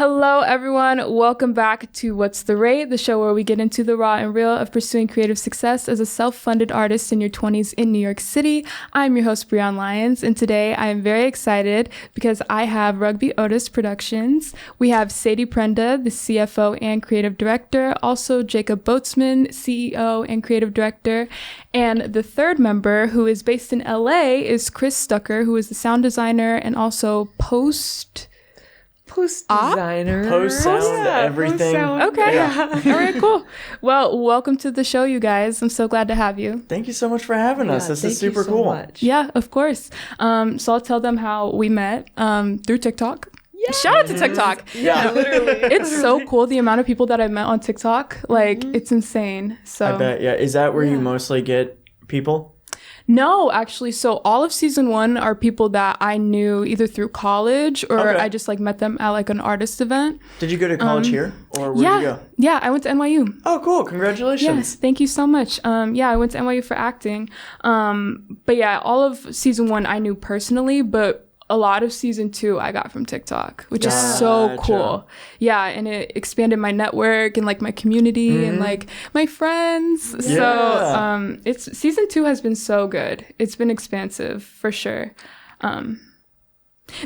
Hello, everyone. Welcome back to What's the Rate, the show where we get into the raw and real of pursuing creative success as a self-funded artist in your 20s in New York City. I'm your host, Breonn Lyons, and today I am very excited because I have Rugby Otis Productions. We have Sadie Prenda, the CFO and creative director, also Jacob Boatsman, CEO and creative director, and the third member, who is based in LA, is Chris Stucker, who is the sound designer and also post designer, post sound, everything. Okay. Yeah. All right, cool. Well, welcome to the show, you guys. I'm so glad to have you. Thank you so much for having us. This is super cool. Much. Yeah, of course. So I'll tell them how we met through TikTok. Yeah. Shout out to TikTok. Yeah, literally. It's so cool, the amount of people that I've met on TikTok. Like, it's insane. So I bet. Yeah. Is that where you mostly get people? No, actually. So all of season 1 are people that I knew either through college or I just like met them at like an artist event. Did you go to college here or where did you go? Yeah, I went to NYU. Oh, cool. Congratulations. Yes, thank you so much. I went to NYU for acting. But yeah, all of season 1 I knew personally, but a lot of season 2 I got from TikTok, which is so cool. Yeah, and it expanded my network and like my community and like my friends. Yeah. So it's season 2 has been so good. It's been expansive for sure.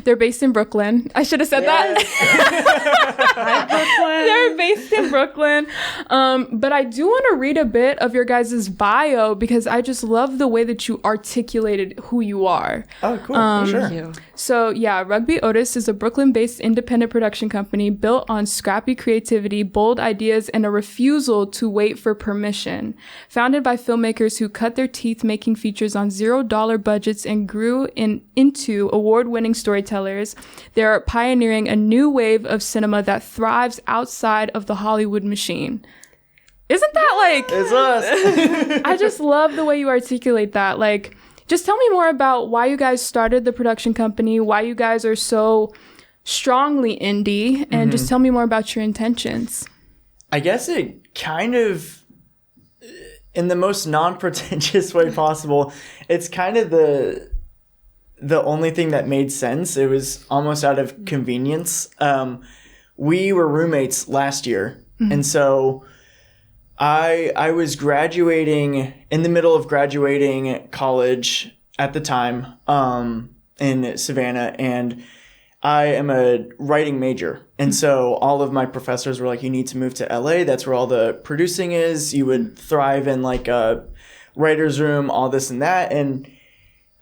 They're based in Brooklyn. I should have said that. Hi, Brooklyn. They're based in Brooklyn. But I do want to read a bit of your guys' bio because I just love the way that you articulated who you are. Oh, cool. Sure. Thank you. So yeah, Rugby Otis is a Brooklyn-based independent production company built on scrappy creativity, bold ideas, and a refusal to wait for permission. Founded by filmmakers who cut their teeth making features on $0 budgets and grew into award-winning storytellers, they are pioneering a new wave of cinema that thrives outside of the Hollywood machine. Isn't that like... It's us. I just love the way you articulate that. Like, just tell me more about why you guys started the production company, why you guys are so strongly indie, and just tell me more about your intentions. I guess it kind of, in the most non-pretentious way possible, it's kind of the only thing that made sense. It was almost out of convenience. We were roommates last year, and so I was graduating, in the middle of graduating college at the time, in Savannah, and I am a writing major. And so all of my professors were like, you need to move to LA. That's where all the producing is. You would thrive in like a writer's room, all this and that. And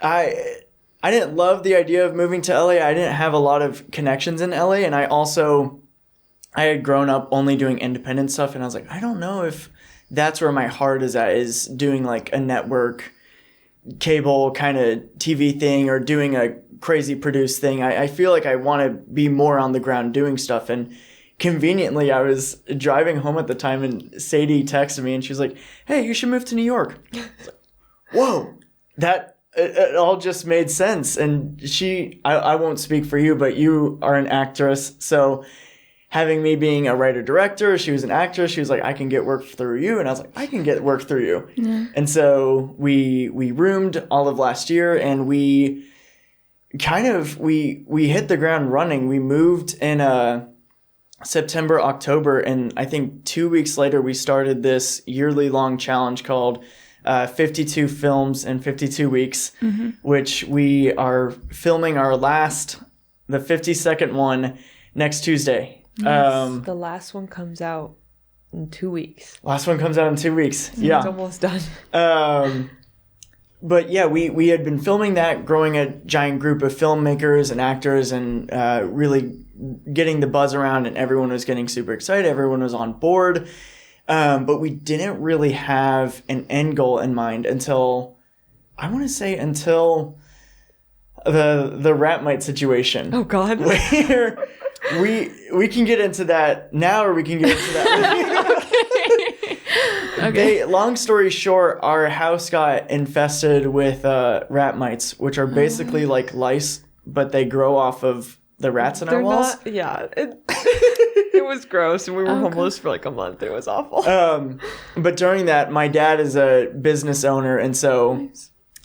I didn't love the idea of moving to LA. I didn't have a lot of connections in LA. And I had grown up only doing independent stuff. And I was like, I don't know if that's where my heart is at, is doing like a network cable kind of TV thing or doing a crazy produced thing. I feel like I want to be more on the ground doing stuff. And conveniently, I was driving home at the time and Sadie texted me and she was like, hey, you should move to New York. Whoa, that it all just made sense. And I won't speak for you, but you are an actress. So having me being a writer-director, she was an actress. She was like, I can get work through you. And I was like, I can get work through you. Yeah. And so we roomed all of last year and we hit the ground running. We moved in September, October. And I think 2 weeks later, we started this yearly long challenge called 52 Films in 52 Weeks, which we are filming the 52nd one next Tuesday. Yes, the last one comes out in 2 weeks. Last one comes out in 2 weeks. Yeah. It's almost done. But yeah, we had been filming that, growing a giant group of filmmakers and actors and really getting the buzz around, and everyone was getting super excited. Everyone was on board. But we didn't really have an end goal in mind until the rat mite situation. Oh God. Where we can get into that now, or we can get into that. Okay. Long story short, our house got infested with rat mites, which are basically like lice, but they grow off of the rats in our walls. It was gross, and we were homeless for like a month. It was awful. But during that, my dad is a business owner, and so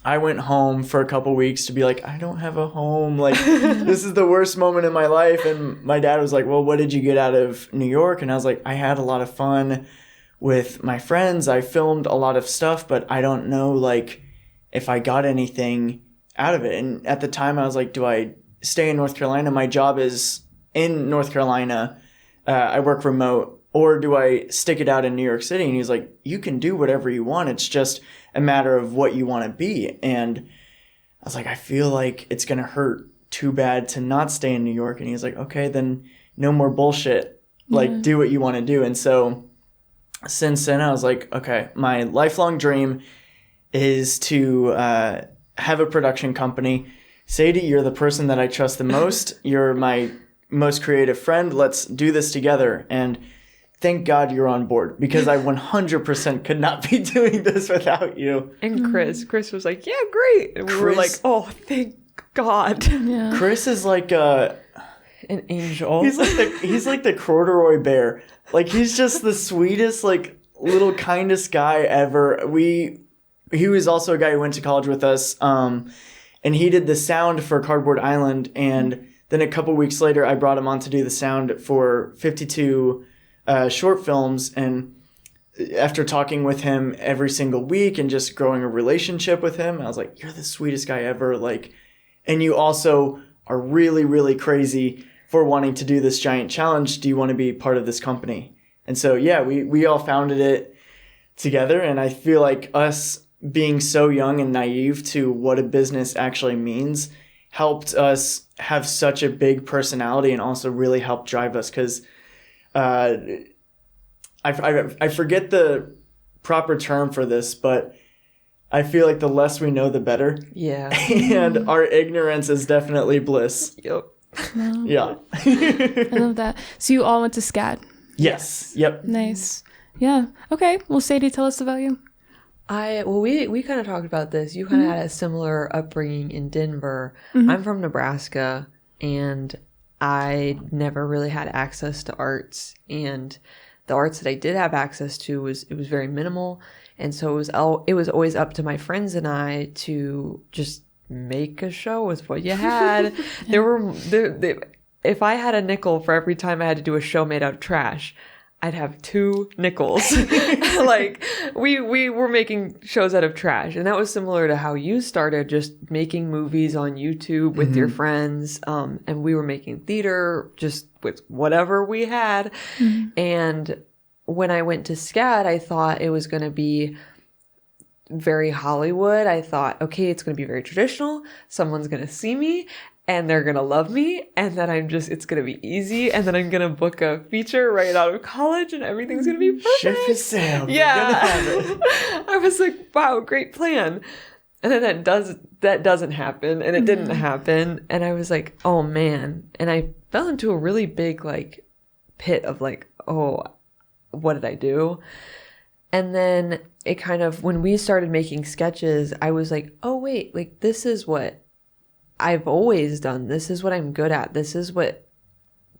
I went home for a couple weeks to be like, I don't have a home. Like, this is the worst moment in my life. And my dad was like, well, what did you get out of New York? And I was like, I had a lot of fun with my friends. I filmed a lot of stuff, but I don't know, like, if I got anything out of it. And at the time I was like, do I stay in North Carolina? My job is in North Carolina. I work remote. Or do I stick it out in New York City? And he's like, you can do whatever you want. It's just a matter of what you want to be. And I was like, I feel like it's going to hurt too bad to not stay in New York. And he's like, okay, then no more bullshit. Like, do what you want to do. And so since then, I was like, okay, my lifelong dream is to have a production company. Sadie, you're the person that I trust the most. You're my most creative friend. Let's do this together. And thank God you're on board, because I 100% could not be doing this without you. And Chris was like, yeah, great. And we were like, oh, thank God. Yeah. Chris is like an angel. he's like the corduroy bear. Like, he's just the sweetest, like, little kindest guy ever. He was also a guy who went to college with us. And he did the sound for Cardboard Island. And then a couple weeks later, I brought him on to do the sound for 52 short films. And after talking with him every single week and just growing a relationship with him, I was like, you're the sweetest guy ever. Like, and you also are really, really crazy for wanting to do this giant challenge. Do you want to be part of this company? And so, yeah, we all founded it together. And I feel like us being so young and naive to what a business actually means helped us have such a big personality, and also really helped drive us. Because I forget the proper term for this, but I feel like the less we know, the better. Yeah. And our ignorance is definitely bliss. Yep. Wow. Yeah. I love that. So you all went to SCAD. Yes. Yep. Nice. Yeah. Okay. Well, Sadie, tell us about you. We kind of talked about this. You kind of had a similar upbringing in Denver. I'm from Nebraska, and I never really had access to arts, and the arts that I did have access to was very minimal, and so it was always up to my friends and I to just make a show with what you had. If I had a nickel for every time I had to do a show made out of trash, I'd have 2 nickels. Like, we were making shows out of trash. And that was similar to how you started, just making movies on YouTube with your friends. And we were making theater just with whatever we had. And when I went to SCAD, I thought it was going to be very Hollywood. I thought, okay, it's going to be very traditional. Someone's going to see me and they're going to love me, and then it's going to be easy, and then I'm going to book a feature right out of college, and everything's going to be perfect. Ship is sailed. Yeah. I was like, wow, great plan. And then that doesn't happen, and it didn't happen, and I was like, oh man. And I fell into a really big, like, pit of like, oh, what did I do? And then it kind of, when we started making sketches, I was like, oh wait, like, this is what I've always done. This is what I'm good at. This is what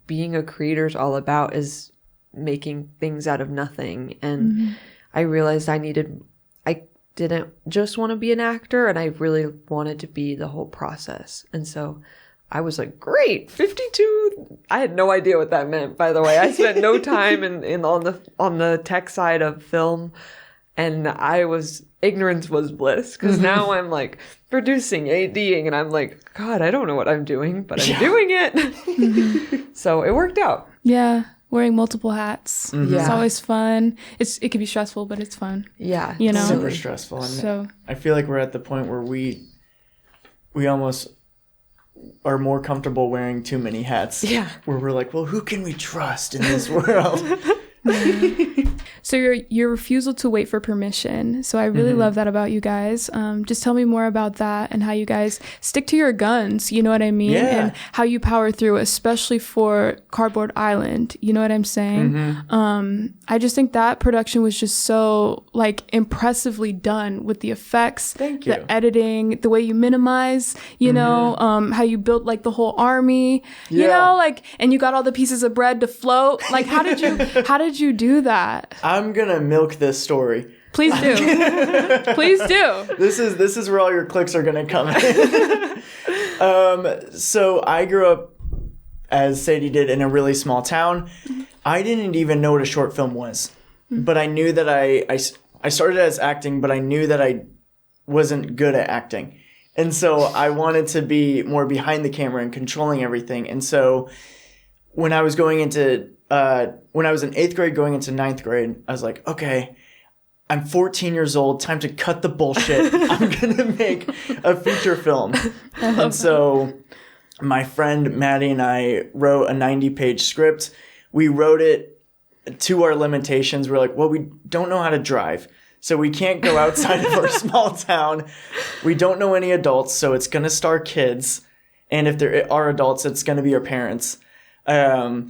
being a creator is all about, is making things out of nothing. And I realized I didn't just want to be an actor, and I really wanted to be the whole process. And so I was like, great, 52. I had no idea what that meant, by the way. I spent no time on the tech side of film, and ignorance was bliss, because now I'm like producing, ADing, and I'm like, God, I don't know what I'm doing, but I'm doing it. So it worked out. Yeah. Wearing multiple hats. Yeah. It's always fun. It can be stressful, but it's fun. Yeah. You know? Super stressful. And So I feel like we're at the point where we almost are more comfortable wearing too many hats. Yeah. Where we're like, well, who can we trust in this world? So your refusal to wait for permission. So I really love that about you guys. Just tell me more about that and how you guys stick to your guns. You know what I mean? Yeah. And how you power through, especially for Cardboard Island. You know what I'm saying? I just think that production was just so like impressively done with the effects, Thank you. the editing, the way you minimize, you know, how you built like the whole army, you know, like, and you got all the pieces of bread to float. Like, how did you do that? I'm gonna milk this story. Please do. Please do. This is where all your clicks are gonna come in. So I grew up, as Sadie did, in a really small town. I didn't even know what a short film was, but I knew that I started as acting, but I knew that I wasn't good at acting. And so I wanted to be more behind the camera and controlling everything. And so when I was in 8th grade going into 9th grade, I was like, okay, I'm 14 years old. Time to cut the bullshit. I'm going to make a feature film. And so my friend Maddie and I wrote a 90-page script. We wrote it to our limitations. We're like, well, we don't know how to drive, so we can't go outside of our small town. We don't know any adults, so it's going to star kids. And if there are adults, it's going to be our parents. Our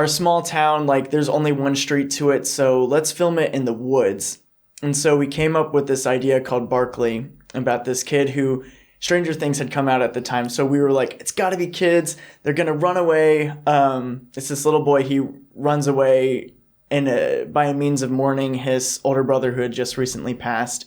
small town, like, there's only one street to it, so let's film it in the woods. And so we came up with this idea called Barkley, about this kid who Stranger Things had come out at the time. So we were like, it's got to be kids. They're going to run away. It's this little boy. He runs away by a means of mourning his older brother who had just recently passed.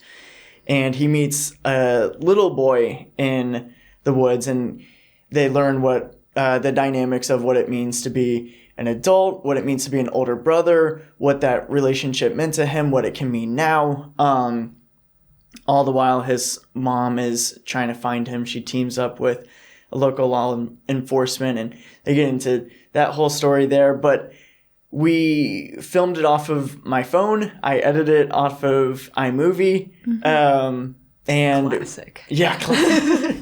And he meets a little boy in the woods, and they learn what the dynamics of what it means to be an adult, what it means to be an older brother, what that relationship meant to him, what it can mean now. All the while, his mom is trying to find him. She teams up with a local law enforcement, and they get into that whole story there. But we filmed it off of my phone. I edited it off of iMovie. And classic. Yeah, classic.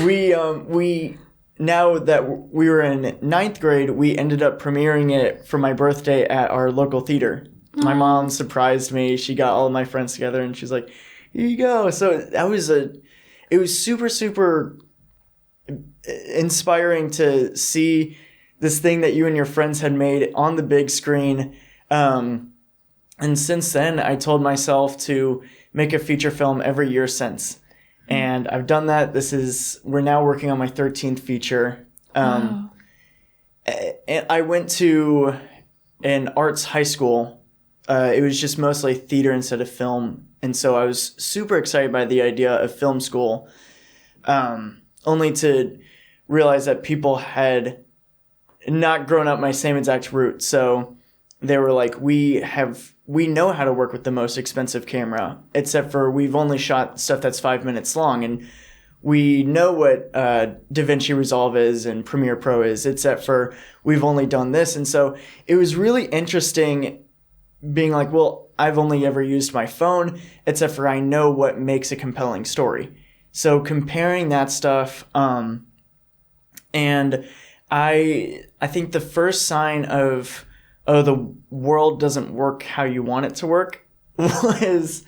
We now that we were in 9th grade, we ended up premiering it for my birthday at our local theater. My mom surprised me. She got all of my friends together, and she's like, here you go. So it was super, super inspiring to see this thing that you and your friends had made on the big screen. And since then, I told myself to make a feature film every year since. And I've done that. We're now working on my 13th feature. And I went to an arts high school. It was just mostly theater instead of film. And so I was super excited by the idea of film school, only to realize that people had not grown up my same exact route. So they were like, we know how to work with the most expensive camera, except for we've only shot stuff that's 5 minutes long. And we know what DaVinci Resolve is and Premiere Pro is, except for we've only done this. And so it was really interesting being like, well, I've only ever used my phone, except for I know what makes a compelling story. So comparing that stuff, and I think the first sign of, oh, the world doesn't work how you want it to work was,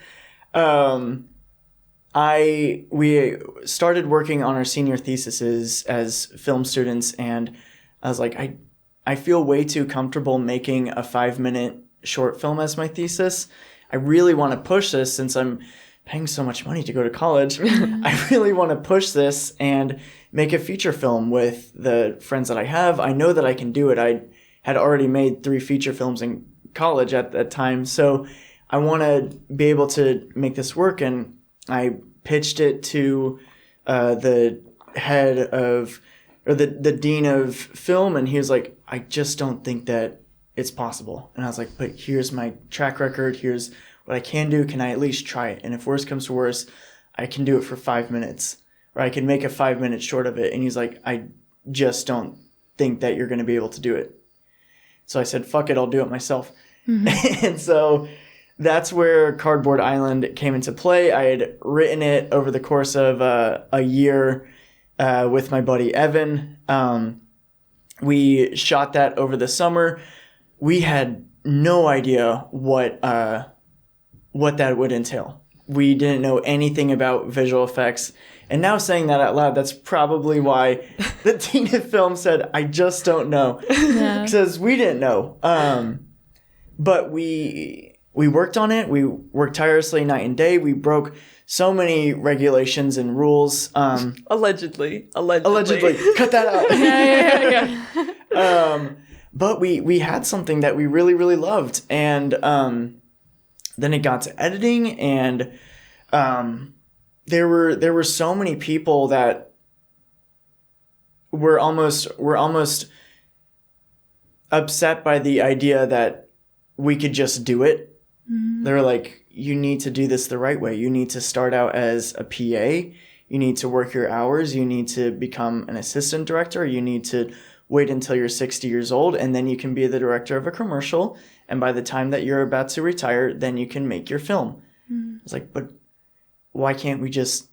we started working on our senior theses as film students, and I was like, I feel way too comfortable making a 5-minute short film as my thesis. I really want to push this since I'm paying so much money to go to college. I really want to push this and make a feature film with the friends that I have. I know that I can do it. I had already made 3 feature films in college at that time. So I want to be able to make this work. And I pitched it to the head of, or the dean of film. And he was like, I just don't think that it's possible. And I was like, but here's my track record. Here's what I can do. Can I at least try it? And if worse comes to worse, I can do it for 5 minutes, or I can make a 5-minute short of it. And he's like, I just don't think that you're going to be able to do it. So I said, fuck it, I'll do it myself. And so that's where Cardboard Island came into play. I had written it over the course of a year with my buddy Evan. We shot that over the summer. We had no idea what that would entail. We didn't know anything about visual effects. And now saying that out loud, that's probably why the Dean of Film said, I just don't know. Yeah. Because we didn't know. But we worked on it. We worked tirelessly night and day. We broke so many regulations and rules. Allegedly. Cut that out. Yeah. But we had something that we really, really loved. And then it got to editing, and there were so many people that were almost upset by the idea that we could just do it. Mm-hmm. They were like, you need to do this the right way. You need to start out as a PA. You need to work your hours. You need to become an assistant director. You need to wait until you're 60 years old, and then you can be the director of a commercial. And by the time that you're about to retire, then you can make your film. Mm. It's like, but why can't we just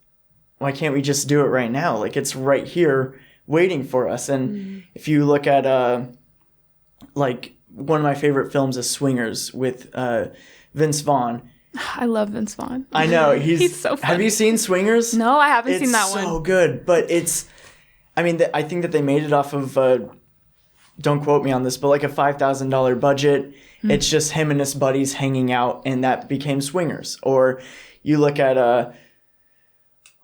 do it right now? Like, it's right here waiting for us. And if you look at like one of my favorite films is Swingers with Vince Vaughn. I love Vince Vaughn. I know. He's so funny. Have you seen Swingers? No, I haven't seen that one. It's so good. But I think that they made it off of, don't quote me on this, but like a $5,000 budget. Mm-hmm. It's just him and his buddies hanging out, and that became Swingers. Or you look at,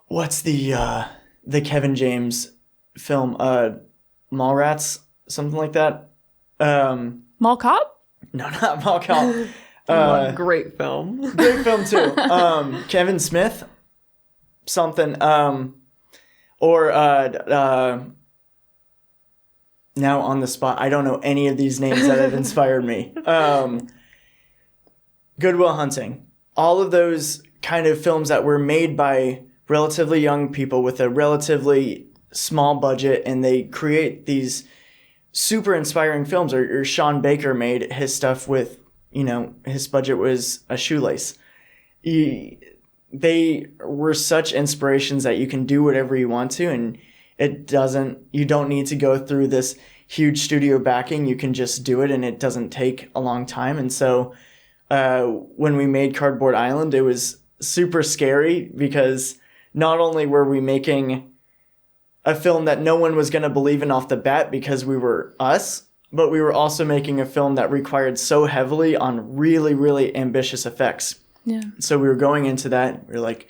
what's the Kevin James film, Mallrats, something like that. Mall Cop? No, not Mall Cop. Great film. Great film too. Kevin Smith, something. Or now on the spot, I don't know any of these names that have inspired me. Good Will Hunting. All of those kind of films that were made by relatively young people with a relatively small budget, and they create these super inspiring films. Or Sean Baker made his stuff with, his budget was a shoelace. They were such inspirations that you can do whatever you want to, and you don't need to go through this huge studio backing. You can just do it, and it doesn't take a long time. And so when we made Cardboard Island, it was super scary because not only were we making a film that no one was going to believe in off the bat because we were us, but we were also making a film that required so heavily on really, really ambitious effects. Yeah. So we were going into that. We were like,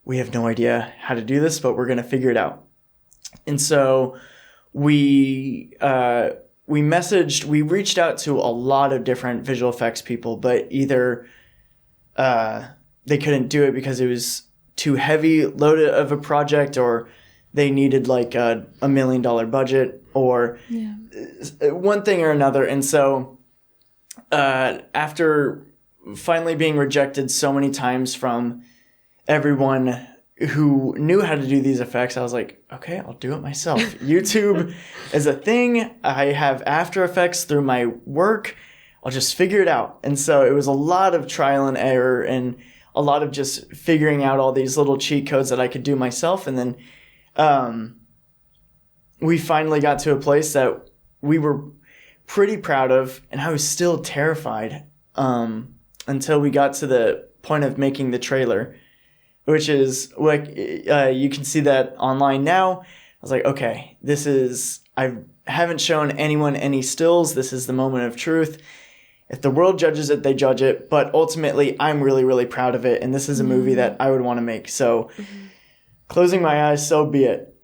we have no idea how to do this, but we're going to figure it out. And so we reached out to a lot of different visual effects people, but either they couldn't do it because it was too heavy loaded of a project, or they needed like a $1 million budget, or one thing or another. And so after finally being rejected so many times from everyone who knew how to do these effects, I was like, okay, I'll do it myself. YouTube is a thing. I have After Effects through my work. I'll just figure it out. And so it was a lot of trial and error, and a lot of just figuring out all these little cheat codes that I could do myself. And then we finally got to a place that we were pretty proud of, and I was still terrified until we got to the point of making the trailer, which is like, you can see that online now. I was like, okay, I haven't shown anyone any stills. This is the moment of truth. If the world judges it, they judge it. But ultimately, I'm really, really proud of it. And this is a movie that I would want to make. So closing my eyes, so be it.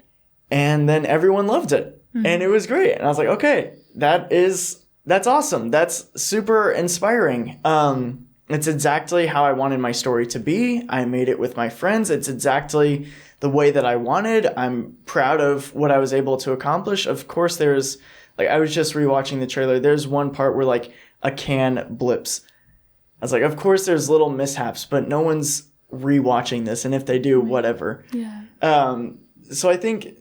And then everyone loved it. And it was great. And I was like, okay, that's awesome. That's super inspiring. It's exactly how I wanted my story to be. I made it with my friends. It's exactly the way that I wanted. I'm proud of what I was able to accomplish. Of course, I was just rewatching the trailer. There's one part where like a can blips. I was like, of course there's little mishaps, but no one's rewatching this. And if they do, whatever. Yeah. So I think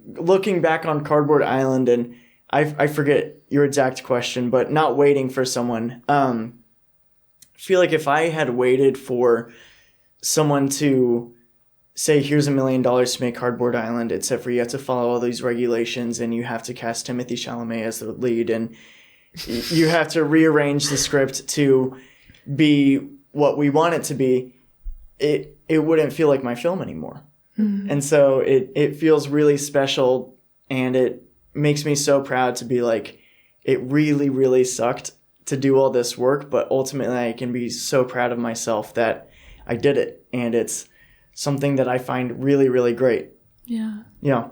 looking back on Cardboard Island, and I forget your exact question, but not waiting for someone. I feel like if I had waited for someone to say, here's $1 million to make Cardboard Island, except for you have to follow all these regulations, and you have to cast Timothée Chalamet as the lead, and you have to rearrange the script to be what we want it to be, it wouldn't feel like my film anymore. Mm-hmm. And so it feels really special, and it makes me so proud to be like, it really, really sucked to do all this work, but ultimately I can be so proud of myself that I did it. And it's something that I find really, really great. Yeah. Yeah.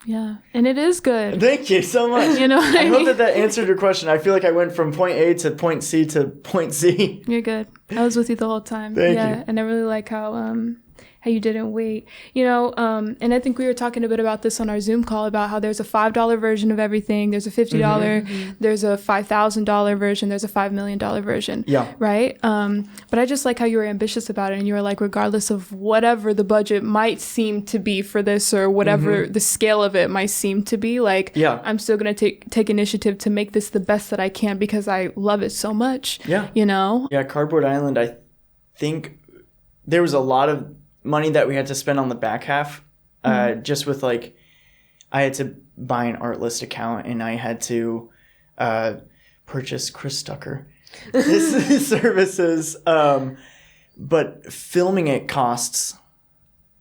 Yeah, and it is good. Thank you so much. You know what I hope mean? that answered your question. I feel like I went from point A to point C to point Z. You're good. I was with you the whole time. Thank you. And I really like how you didn't wait. And I think we were talking a bit about this on our Zoom call about how there's a $5 version of everything. There's a $50, there's a $5,000 version, there's a $5 million version. Yeah. Right? But I just like how you were ambitious about it, and you were like, regardless of whatever the budget might seem to be for this, or whatever the scale of it might seem to be, like, I'm still going to take initiative to make this the best that I can because I love it so much. Yeah. Yeah, Cardboard Island, I think there was a lot of money that we had to spend on the back half, just with I had to buy an Artlist account, and I had to purchase Chris Tucker his services, but filming it costs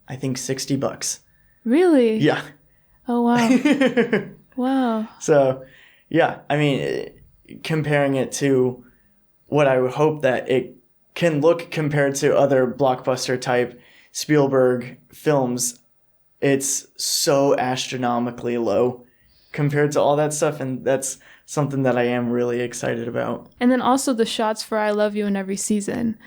I think $60. Really? Yeah. Oh wow. Wow. So yeah, I mean, comparing it to what I would hope that it can look compared to other blockbuster type Spielberg films, it's so astronomically low compared to all that stuff, and that's something that I am really excited about. And then also the shots for I Love You in every season.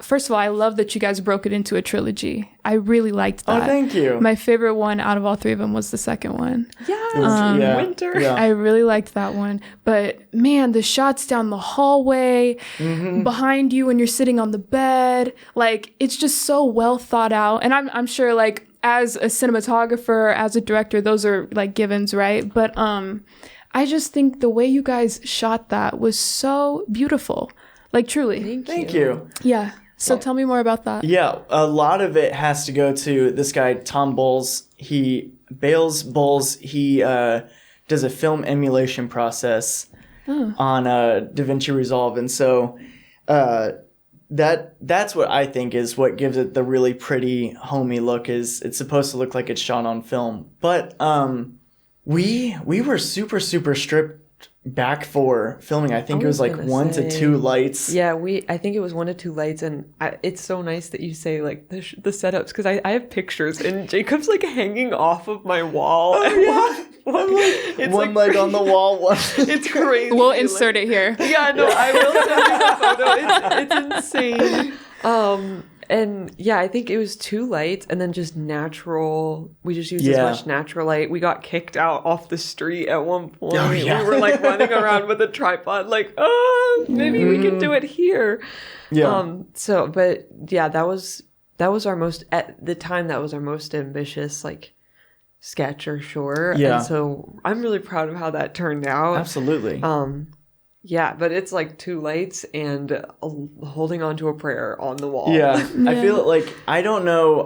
First of all, I love that you guys broke it into a trilogy. I really liked that. Oh, thank you. My favorite one out of all three of them was the second one. Winter. Yeah. I really liked that one. But man, the shots down the hallway, behind you when you're sitting on the bed, like, it's just so well thought out. And I'm sure, like, as a cinematographer, as a director, those are like givens, right? But I just think the way you guys shot that was so beautiful. Like, truly. Thank you. Yeah. So tell me more about that. Yeah, a lot of it has to go to this guy, Tom Bowles. Bales Bowles, he does a film emulation process on DaVinci Resolve. And so that's what I think is what gives it the really pretty, homey look. Is it's supposed to look like it's shot on film. But we were super, super stripped back for filming. I think it was like 1 to 2 lights. Yeah, I think it was 1 to 2 lights, and it's so nice that you say like the setups, because I have pictures and Jacob's like hanging off of my wall. Oh, yeah. It's one leg on the wall. One. It's crazy. We'll insert it here. Yeah, no, I will send you the photo. It's insane. And yeah, I think it was 2 lights and then just natural. We just used as much natural light. We got kicked out off the street at one point. Oh, yeah. We were like running around with a tripod, like, maybe we can do it here. Yeah. But yeah, that was our most, at the time, that was our most ambitious, like, sketch or short. Yeah. And so I'm really proud of how that turned out. Absolutely. Yeah, but it's like 2 lights and holding onto a prayer on the wall. Yeah. I feel like I don't know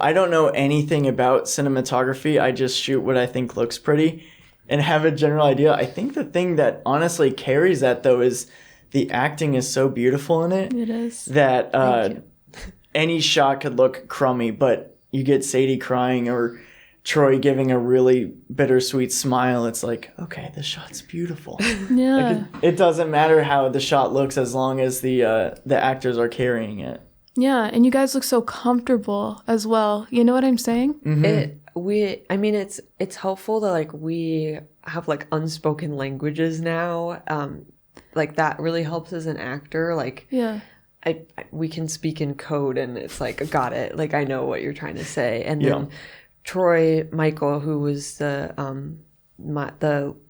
anything about cinematography. I just shoot what I think looks pretty and have a general idea. I think the thing that honestly carries that, though, is the acting is so beautiful in it. It is. That any shot could look crummy, but you get Sadie crying or Troy giving a really bittersweet smile. It's like, okay, the shot's beautiful. Yeah. Like it doesn't matter how the shot looks as long as the actors are carrying it. Yeah, and you guys look so comfortable as well. You know what I'm saying? Mm-hmm. It's helpful that like we have like unspoken languages now. Like that really helps as an actor. Like we can speak in code and it's like, got it. Like I know what you're trying to say. And then Troy Michael, who was the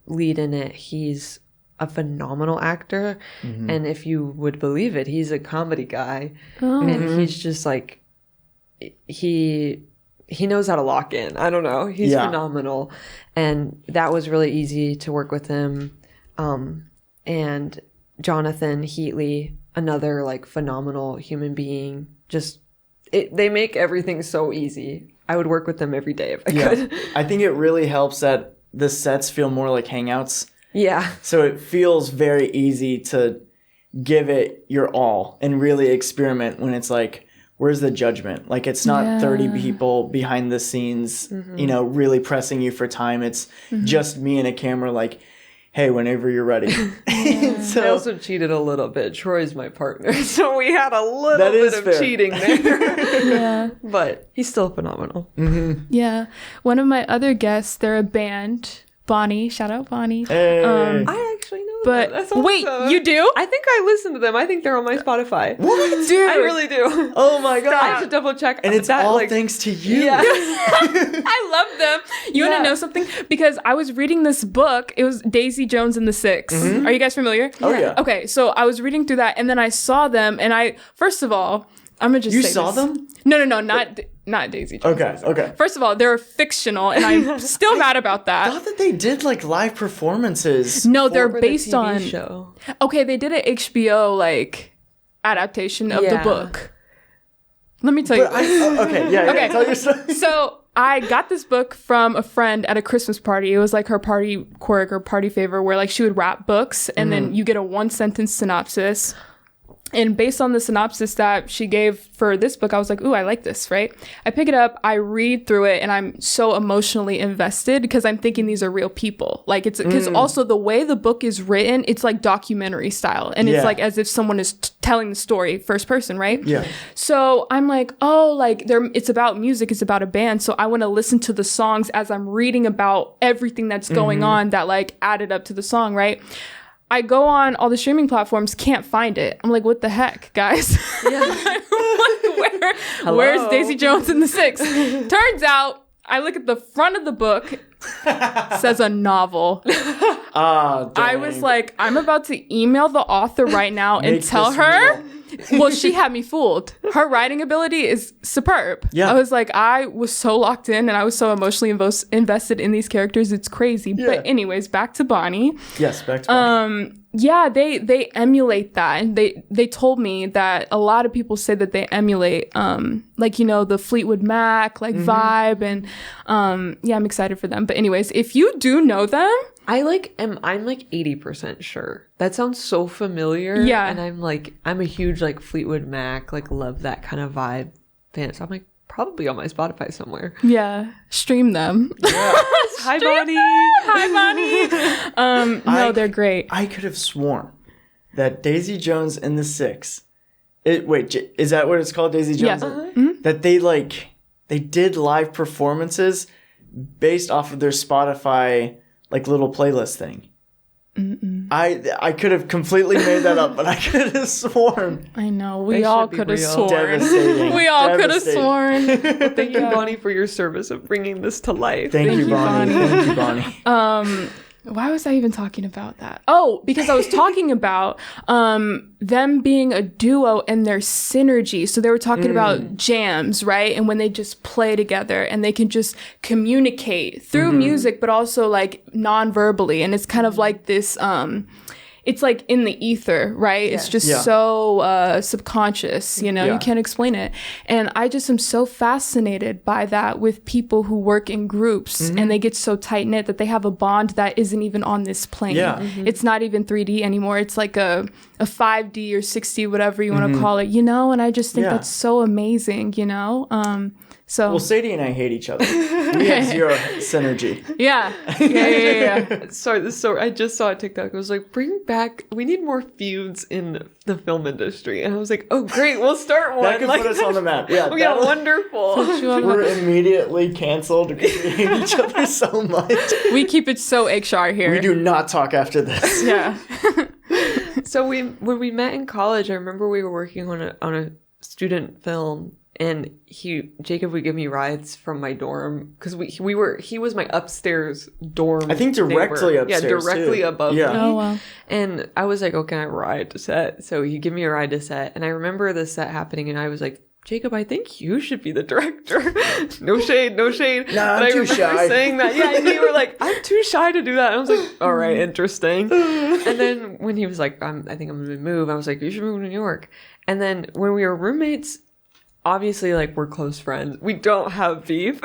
lead in it, he's a phenomenal actor. Mm-hmm. And if you would believe it, he's a comedy guy. Oh. And he's just like, he knows how to lock in. I don't know. He's phenomenal. And that was really easy to work with him. And Jonathan Heatley, another like phenomenal human being. Just they make everything so easy. I would work with them every day if I could. I think it really helps that the sets feel more like hangouts. Yeah. So it feels very easy to give it your all and really experiment when it's like, where's the judgment? Like it's not 30 people behind the scenes, really pressing you for time. It's just me and a camera. Like hey, whenever you're ready. I also cheated a little bit. Troy's my partner, so we had a little bit of cheating there. Yeah. But he's still phenomenal. Mm-hmm. Yeah. One of my other guests, they're a band. Bonnie. Shout out Bonnie. Hey. I actually know But them. That's awesome. wait, you do? I think I listen to them. I think they're on my Spotify. What? Dude. I really do. Oh my God. I have to double check. And it's that, all thanks to you. Yeah. I love them. You want to know something? Because I was reading this book. It was Daisy Jones and the Six. Mm-hmm. Are you guys familiar? Oh, yeah. Okay, so I was reading through that, and then I saw them, and first of all, I'm gonna just You say saw this. them? No, not Daisy Jones. Okay. First of all, they're fictional, and I'm still mad about I that. thought that they did like live performances. No, they're For the based TV on. show. Okay, they did an HBO like adaptation of the book. Let me tell you. Okay, yeah, Okay. tell your story. So I got this book from a friend at a Christmas party. It was like her party quirk or party favor where like she would wrap books and then you get a 1-sentence synopsis. And based on the synopsis that she gave for this book, I was like, ooh, I like this, right? I pick it up, I read through it, and I'm so emotionally invested because I'm thinking these are real people. Like, it's because also the way the book is written, it's like documentary style. And it's like as if someone is telling the story first person, right? Yeah. So I'm like, oh, like it's about music, it's about a band. So I want to listen to the songs as I'm reading about everything that's going on that like added up to the song, right? I go on all the streaming platforms, can't find it. I'm like, what the heck, guys? Yeah. Where's Daisy Jones and the Six? Turns out, I look at the front of the book, says a novel. I was like, I'm about to email the author right now and Make tell this her. real. Well, she had me fooled. Her writing ability is superb. Yeah. I was like, I was so locked in and I was so emotionally invested in these characters. It's crazy. Yeah. But anyways, back to Bonnie. Yes, back to Bonnie. Yeah, they emulate that. And they told me that a lot of people say that they emulate, like, you know, the Fleetwood Mac, like vibe. And yeah, I'm excited for them. But anyways, if you do know them. I'm like 80% sure. That sounds so familiar. Yeah. And I'm a huge like Fleetwood Mac, like love that kind of vibe fan. So I'm like probably on my Spotify somewhere. Yeah, stream them. Yeah. Hi, Bonnie. Hi, Bonnie. No, they're great. I could have sworn that Daisy Jones and the Six. Is that what it's called, Daisy Jones? Yeah. That they did live performances based off of their Spotify like little playlist thing. I could have completely made that up, but I could have sworn. I know. We They all should be could have real. sworn. Devastating. We all could have Devastating. sworn. Thank you, Bonnie, for your service of bringing this to life. Thank you, Bonnie. Bonnie. Thank you, Bonnie. Why was I even talking about that? Oh, because I was talking about them being a duo and their synergy. So they were talking about jams, right? And when they just play together and they can just communicate through music, but also like non-verbally. And it's kind of like this, it's like in the ether, right? It's just so subconscious, you know, you can't explain it. And I just am so fascinated by that with people who work in groups and they get so tight knit that they have a bond that isn't even on this plane. Yeah. It's not even 3D anymore. It's like a 5D or 6D, whatever you want to call it, you know? And I just think that's so amazing, you know? So Well, Sadie and I hate each other. We have zero synergy. yeah. Sorry, I just saw a TikTok. It was like, we need more feuds in the film industry. And I was like, oh, great, we'll start one. That could like, put us on the map. Yeah, oh, yeah, that'll- wonderful. We're immediately canceled because we hate each other so much. We keep it so HR here. We do not talk after this. Yeah. So when we met in college, I remember we were working on a student film, and Jacob would give me rides from my dorm because he was my upstairs dorm. I think directly neighbor. upstairs. Yeah, directly too. above Yeah. me. Oh, wow. And I was like, oh, can I ride to set? So he'd give me a ride to set, and I remember the set happening, and I was like, Jacob, I think you should be the director. No shade. Nah, But I'm I too remember shy. saying that. Yeah, and you were like, I'm too shy to do that. And I was like, all right, interesting. And then when he was like, I think I'm going to move, I was like, you should move to New York. And then when we were roommates, obviously, like, we're close friends. We don't have beef.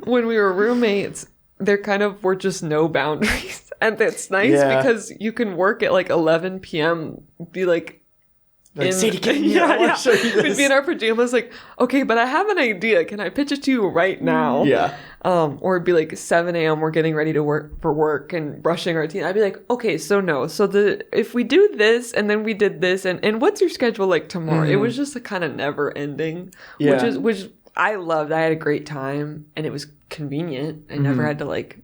When we were roommates, there kind of were just no boundaries. And that's nice because you can work at like 11 p.m., be like, Like, Sadie, I want to show you this. We'd be in our pajamas like, okay, but I have an idea. Can I pitch it to you right now? Yeah. Or it'd be like 7 a.m. We're getting ready to work and brushing our teeth. I'd be like, okay, so no. So if we do this and then we did this and what's your schedule like tomorrow? It was just a kind of never ending, which I loved. I had a great time and it was convenient. I never had to like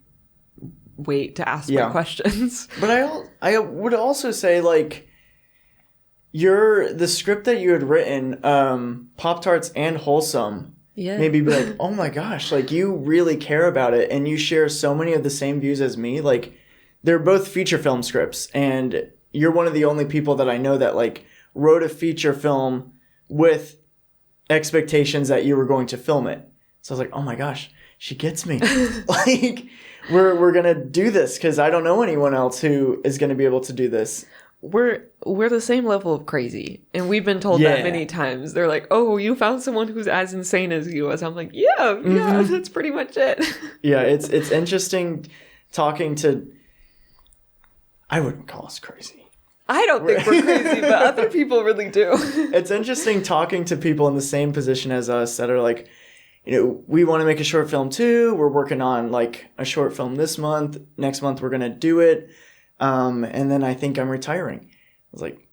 wait to ask my questions. But I would also say like, the script that you had written, Pop-Tarts and Wholesome, maybe be like, oh my gosh, like you really care about it and you share so many of the same views as me. Like they're both feature film scripts and you're one of the only people that I know that like wrote a feature film with expectations that you were going to film it. So I was like, oh my gosh, she gets me. Like we're going to do this because I don't know anyone else who is going to be able to do this. We're the same level of crazy, and we've been told that many times. They're like, "Oh, you found someone who's as insane as you." As I'm like, "Yeah, that's pretty much it." Yeah, it's interesting talking to. I wouldn't call us crazy. I don't think we're crazy, but other people really do. It's interesting talking to people in the same position as us that are like, we want to make a short film too. We're working on like a short film this month. Next month we're gonna do it. And then I think I'm retiring. I was like,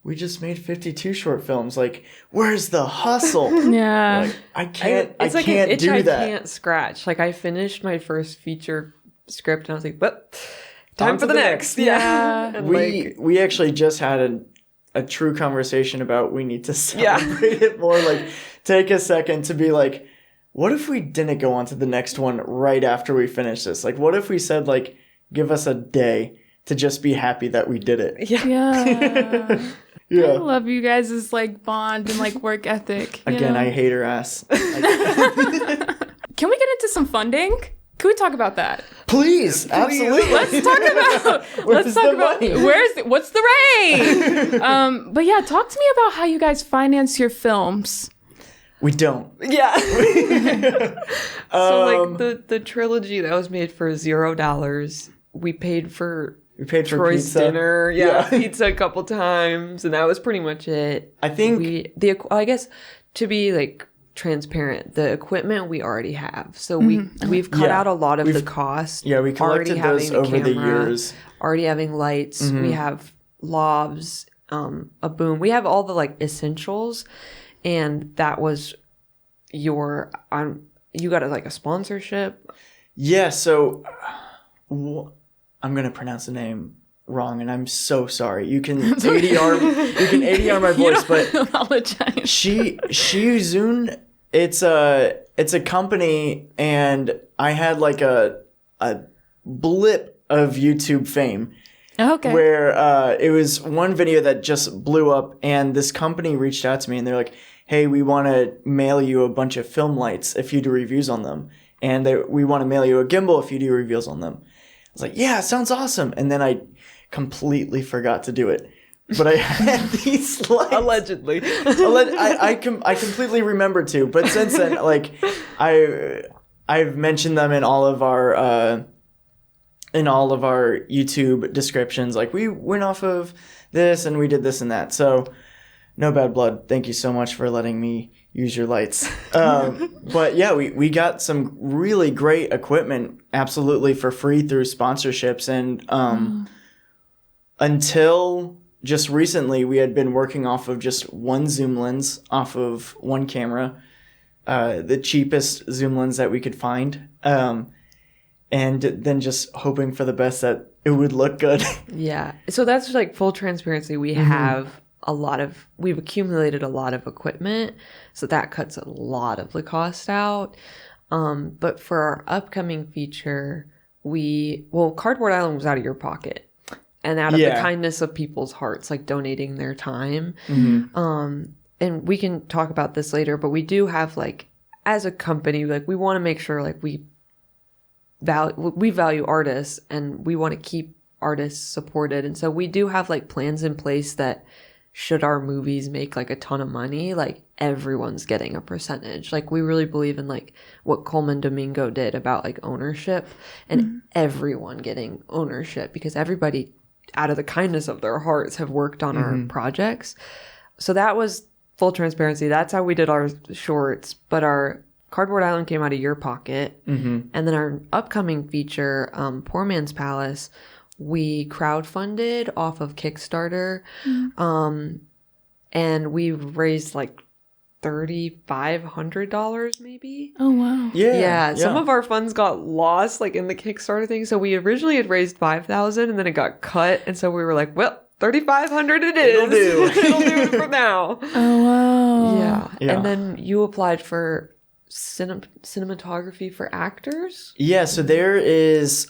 we just made 52 short films. Like, where's the hustle? Yeah. Like, I can't It's like do an itch I that. can't scratch. Like I finished my first feature script and I was like, but time for the next. Yeah. And we actually just had a true conversation about we need to celebrate it more. Like, take a second to be like, what if we didn't go on to the next one right after we finish this? Like, what if we said, like, give us a day to just be happy that we did it? Yeah. Yeah. I love you guys' like bond and like work ethic. Again, I hate her ass. Can we get into some funding? Can we talk about that? Please, absolutely. Let's talk about what's the rate? But yeah, talk to me about how you guys finance your films. We don't. Yeah. So like the trilogy that was made for $0, we paid for Troy's pizza. dinner, pizza a couple times, and that was pretty much it. I think I guess to be like transparent, the equipment we already have, so we've cut out a lot of the cost. Yeah, we collected those over the years. Already having lights, we have lavs, a boom, we have all the like essentials, and that was you got a sponsorship. Yeah, so. I'm gonna pronounce the name wrong, and I'm so sorry. You can ADR my voice, but apologize. Shizun, it's a company, and I had like a blip of YouTube fame. Okay. Where it was one video that just blew up, and this company reached out to me, and they're like, "Hey, we want to mail you a bunch of film lights if you do reviews on them, and we want to mail you a gimbal if you do reviews on them." I was like, yeah, sounds awesome. And then I completely forgot to do it. But I had these lights. Allegedly. I completely remembered to. But since then, like, I've mentioned them in all of our YouTube descriptions. Like, we went off of this and we did this and that. So, no bad blood. Thank you so much for letting me use your lights. But yeah, we got some really great equipment absolutely for free through sponsorships. And until just recently, we had been working off of just one zoom lens off of one camera, the cheapest zoom lens that we could find. And then just hoping for the best that it would look good. Yeah. So that's like full transparency. We've accumulated a lot of equipment, so that cuts a lot of the cost out. But for our upcoming feature, Cardboard Island was out of your pocket and out of the kindness of people's hearts, like donating their time. And we can talk about this later, but we do have like, as a company, like we want to make sure like we value artists and we want to keep artists supported. And so we do have like plans in place that should our movies make like a ton of money, like everyone's getting a percentage. Like we really believe in like what Coleman Domingo did about like ownership and everyone getting ownership, because everybody out of the kindness of their hearts have worked on our projects. so that was full transparency. That's how we did our shorts. But our Cardboard Island came out of your pocket. And then our upcoming feature, Poor Man's Palace, we crowdfunded off of Kickstarter. And we raised like $3,500 maybe. Oh, wow. Yeah. Some of our funds got lost like in the Kickstarter thing. So we originally had raised $5,000 and then it got cut. And so we were like, well, $3,500 it is. It'll do. It'll do for now. Oh, wow. Yeah. And then you applied for cinematography for actors? Yeah, so there is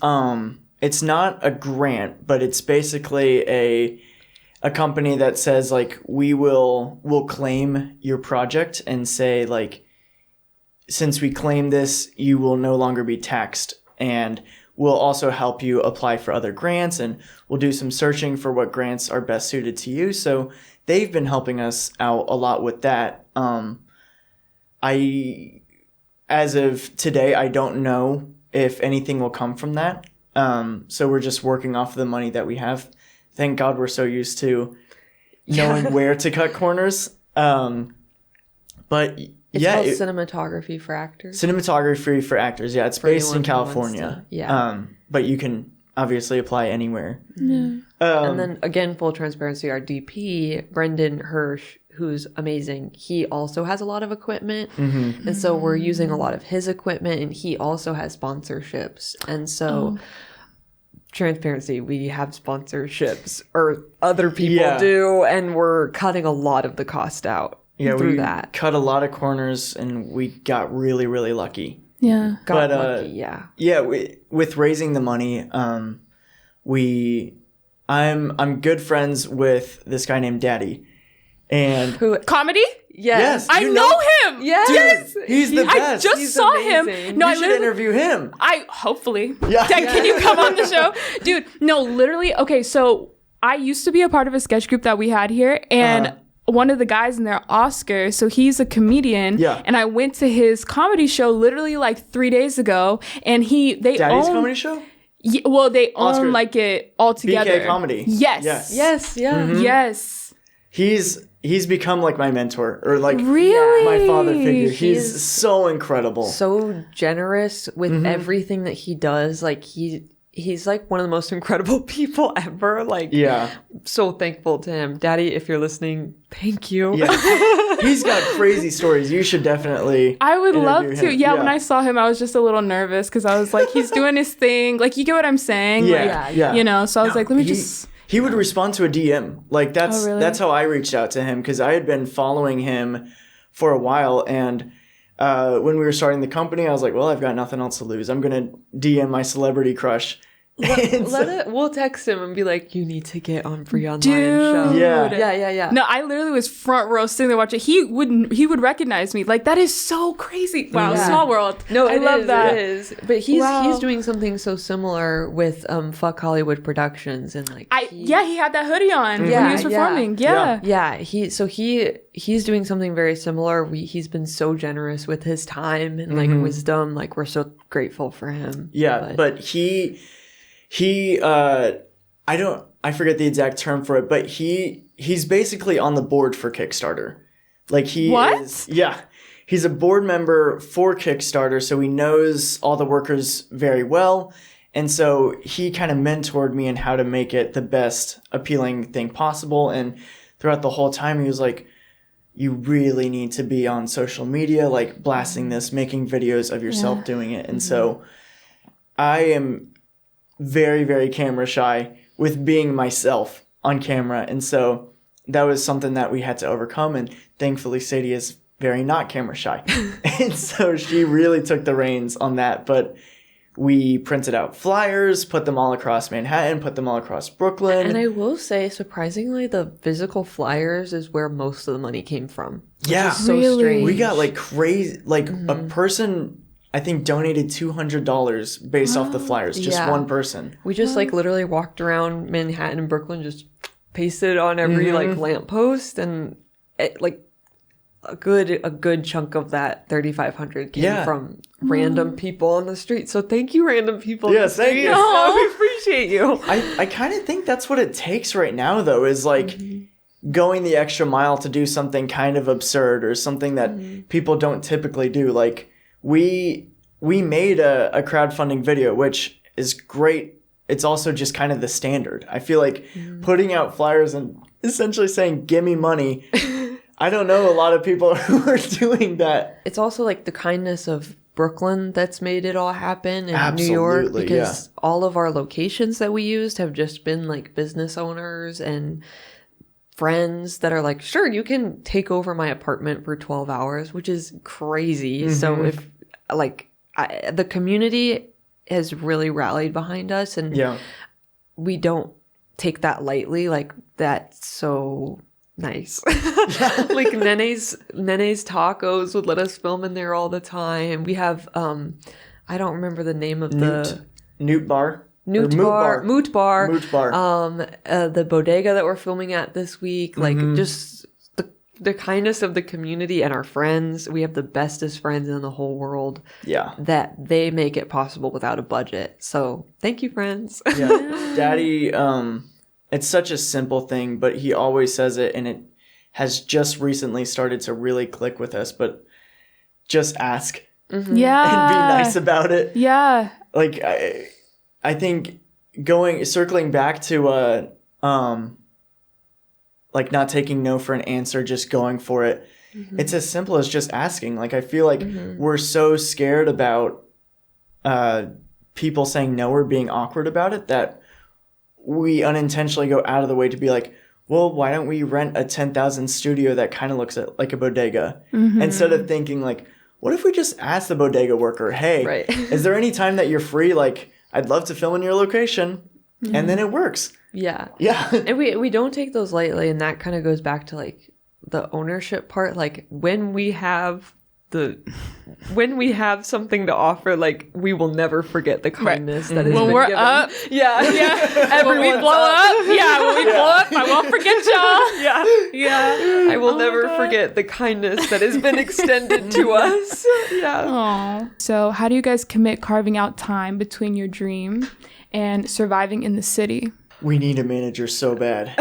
it's not a grant, but it's basically a company that says like we'll claim your project and say like since we claim this, you will no longer be taxed, and we'll also help you apply for other grants, and we'll do some searching for what grants are best suited to you. So they've been helping us out a lot with that. As of today, I don't know if anything will come from that. So we're just working off the money that we have. Thank God we're so used to knowing where to cut corners. But It's called cinematography for actors. Cinematography for actors. Yeah, it's based in California. To, but you can obviously apply anywhere. And then again, full transparency, our DP, Brendan Hirsch, who's amazing, he also has a lot of equipment. And so we're using a lot of his equipment, and he also has sponsorships. And so transparency, we have sponsorships, or other people do, and we're cutting a lot of the cost out through that. Cut a lot of corners, and we got really, really lucky. Yeah. Got lucky, Yeah, with raising the money, I'm good friends with this guy named Daddy. And Who comedy? Yes, I know him. Yes. dude, he's the best. I just saw him. No, You I should literally interview him. hopefully. Yeah. Can you come on the show? Dude, no, literally. Okay, so I used to be a part of a sketch group that we had here, and one of the guys in there, Oscar, so he's a comedian. Yeah. And I went to his comedy show literally like 3 days ago, and Daddy's comedy show? Yeah, well, they Oscar. own like it all together. BK Comedy. Yes. Yes, yeah. Yes. He's become like my mentor, or like Really? my father figure. He's so incredible. So generous with everything that he does. Like he's like one of the most incredible people ever. Like, so thankful to him. Daddy, if you're listening, thank you. Yeah. He's got crazy stories. You should definitely I would love interview to. him. Yeah, when I saw him, I was just a little nervous because I was like, he's doing his thing. Like, you get what I'm saying? Yeah. You know, so I was like, let me just... He would respond to a DM. Like that's really? that's how I reached out to him, because I had been following him for a while, and when we were starting the company, I was like, well, I've got nothing else to lose. I'm gonna DM my celebrity crush. We'll text him and be like, you need to get on Breonn Lyons show. Yeah. No, I literally was front row sitting there watching. He would recognize me. Like, that is so crazy. Wow, small world. No, I love that. It is. But he's doing something so similar with Fuck Hollywood Productions, and like he had that hoodie on when he was performing. He's doing something very similar. He's been so generous with his time and like wisdom. Like, we're so grateful for him. But he I forget the exact term for it, but he's basically on the board for Kickstarter. Like he's a board member for Kickstarter, so he knows all the workers very well. And so he kind of mentored me in how to make it the best appealing thing possible. And throughout the whole time, he was like, you really need to be on social media, like blasting this, making videos of yourself doing it. And so I am very, very camera shy with being myself on camera. And so that was something that we had to overcome. And thankfully, Sadie is very not camera shy. And so she really took the reins on that. But we printed out flyers, put them all across Manhattan, put them all across Brooklyn. And I will say, surprisingly, the physical flyers is where most of the money came from. Yeah. Which is so strange. We got like crazy, like a person, I think, donated $200 based off the flyers. Just one person. We just like literally walked around Manhattan and Brooklyn, just pasted on every like lamppost, and it, like a good chunk of that $3,500 came from random people on the street. So thank you, random people. Yes, thank you. We appreciate you. I kind of think that's what it takes right now, though, is like going the extra mile to do something kind of absurd or something that people don't typically do. Like we made a crowdfunding video, which is great. It's also just kind of the standard. I feel like putting out flyers and essentially saying, "Give me money." I don't know a lot of people who are doing that. It's also like the kindness of Brooklyn that's made it all happen in Absolutely, New York, because all of our locations that we used have just been like business owners and friends that are like, sure, you can take over my apartment for 12 hours, which is crazy. So if like the community has really rallied behind us, and we don't take that lightly. Like that's so nice. Like Nene's Tacos would let us film in there all the time. We have I don't remember the name of the Moot Bar. The bodega that we're filming at this week. Like just the kindness of the community and our friends. We have the bestest friends in the whole world. Yeah. That they make it possible without a budget. So thank you, friends. Yeah. Daddy, it's such a simple thing, but he always says it, and it has just recently started to really click with us, but just ask. Yeah. And be nice about it. Yeah. Like I think circling back to like not taking no for an answer, just going for it. It's as simple as just asking. Like I feel like we're so scared about people saying no or being awkward about it that we unintentionally go out of the way to be like, well, why don't we rent a 10,000 studio that kind of looks like a bodega, instead of thinking like, what if we just ask the bodega worker, hey, is there any time that you're free? Like, I'd love to film in your location. And then it works. Yeah. Yeah. And we don't take those lightly. And that kind of goes back to like the ownership part. Like when we have something to offer, like we will never forget the kindness that has when been we're given. Up. Yeah. When we blow up. Yeah. When we blow up, I won't forget y'all. Yeah. I will never forget the kindness that has been extended to us. Yeah. Aww. So how do you guys commit carving out time between your dream and surviving in the city? We need a manager so bad.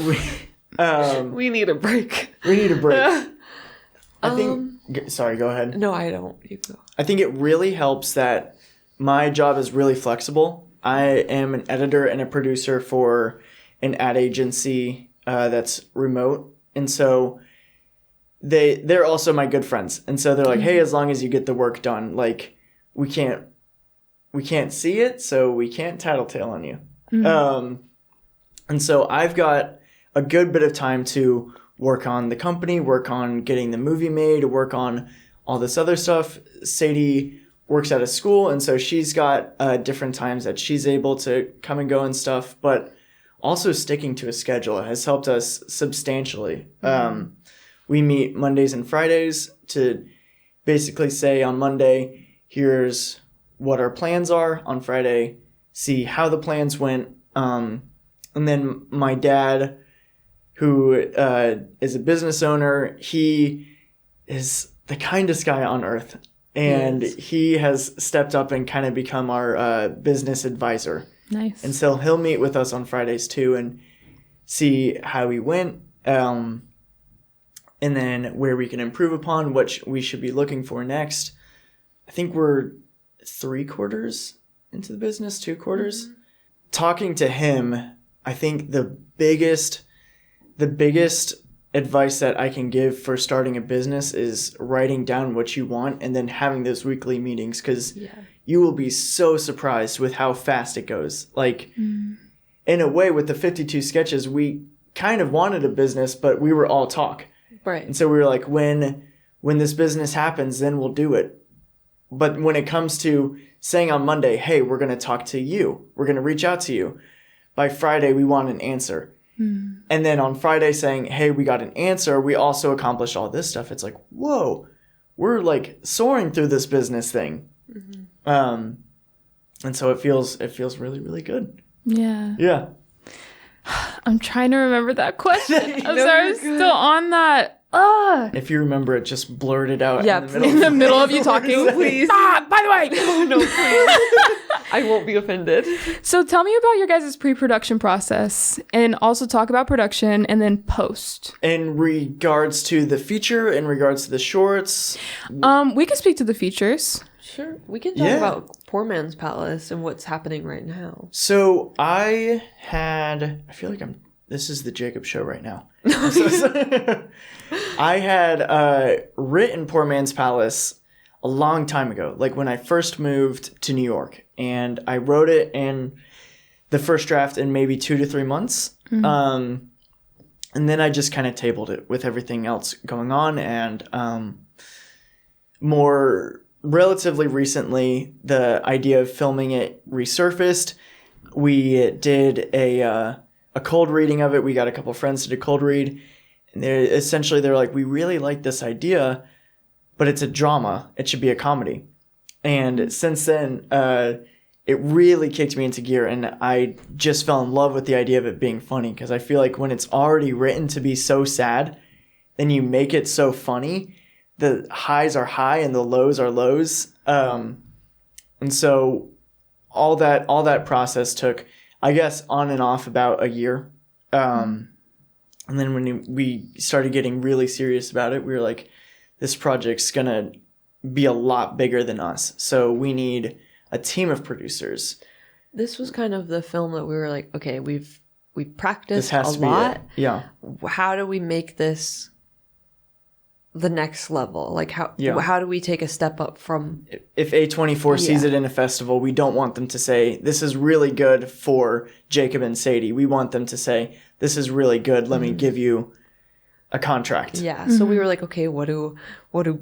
We need a break. We need a break. I think... sorry, go ahead. No, I don't. You go. I think it really helps that my job is really flexible. I am an editor and a producer for an ad agency that's remote. And so they're also my good friends. And so they're like, hey, as long as you get the work done, like we can't see it, so we can't tattletale on you. And so I've got a good bit of time to work on the company, work on getting the movie made, work on all this other stuff. Sadie works at a school, and so she's got different times that she's able to come and go and stuff, but also sticking to a schedule has helped us substantially. We meet Mondays and Fridays to basically say on Monday, here's what our plans are. On Friday, see how the plans went. And then my dad, who is a business owner, he is the kindest guy on earth. And he has stepped up and kind of become our business advisor. Nice. And so he'll meet with us on Fridays too and see how we went. And then where we can improve upon, what we should be looking for next. I think we're 3/4 into the business, 2/4. Talking to him, I think the biggest advice that I can give for starting a business is writing down what you want and then having those weekly meetings, because you will be so surprised with how fast it goes. Like, in a way, with the 52 sketches, we kind of wanted a business, but we were all talk. Right. And so we were like, when this business happens, then we'll do it. But when it comes to saying on Monday, hey, we're going to talk to you, we're going to reach out to you, by Friday, we want an answer. And then on Friday saying, hey, we got an answer, we also accomplished all this stuff. It's like, whoa, we're like soaring through this business thing. And so it feels really, really good. Yeah. Yeah. I'm trying to remember that question. I'm sorry, I'm still on that. If you remember it, just blurt it out in the middle of you talking. Please. By the way. No, please. I won't be offended. So tell me about your guys' pre-production process, and also talk about production and then post. In regards to the feature, in regards to the shorts. We can speak to the features. Sure. We can talk about Poor Man's Palace and what's happening right now. So I feel like this is the Jacob show right now. I had written Poor Man's Palace a long time ago, like when I first moved to New York, and I wrote it in the first draft in maybe 2 to 3 months. And then I just kind of tabled it with everything else going on. And more relatively recently, the idea of filming it resurfaced. We did a cold reading of it. We got a couple friends to do cold read. And they're like, we really like this idea, but it's a drama. It should be a comedy. And since then, it really kicked me into gear, and I just fell in love with the idea of it being funny, because I feel like when it's already written to be so sad, then you make it so funny. The highs are high and the lows are lows. And so all that process took, I guess, on and off about a year. And then when we started getting really serious about it, we were like, this project's going to be a lot bigger than us. So we need a team of producers. This was kind of the film that we were like, okay, we've practiced This has a to be lot. it. Yeah. How do we make this the next level? Like how do we take a step up from... If A24 sees it in a festival, we don't want them to say, this is really good for Jacob and Satie. We want them to say, this is really good. Let me give you a contract. Yeah. So we were like, okay, what do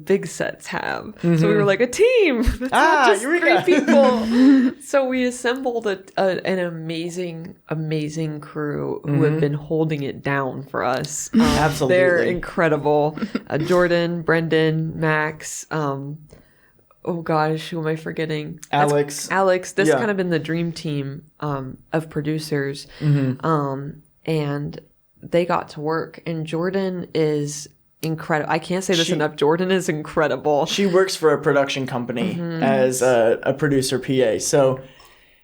big sets have? So we were like, a team. It's not just Eureka. 3 people. So we assembled an amazing crew who have been holding it down for us. Absolutely. They're incredible. Jordan, Brendan, Max, oh gosh, who am I forgetting? Alex. This kind of been the dream team of producers. And they got to work, and Jordan is incredible. I can't say this enough. Jordan is incredible. She works for a production company as a producer PA. So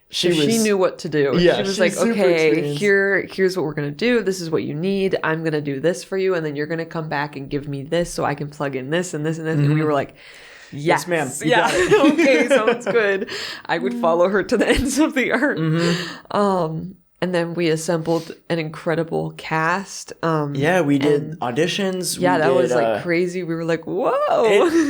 she knew what to do. Yeah, she was she's like, super okay, experienced. here's what we're going to do. This is what you need. I'm going to do this for you. And then you're going to come back and give me this so I can plug in this and this and this. And we were like, yes ma'am. You yeah. got it. Okay, sounds good. I would follow her to the ends of the earth. And then we assembled an incredible cast. We did auditions. Yeah, that was like uh, crazy. We were like, whoa.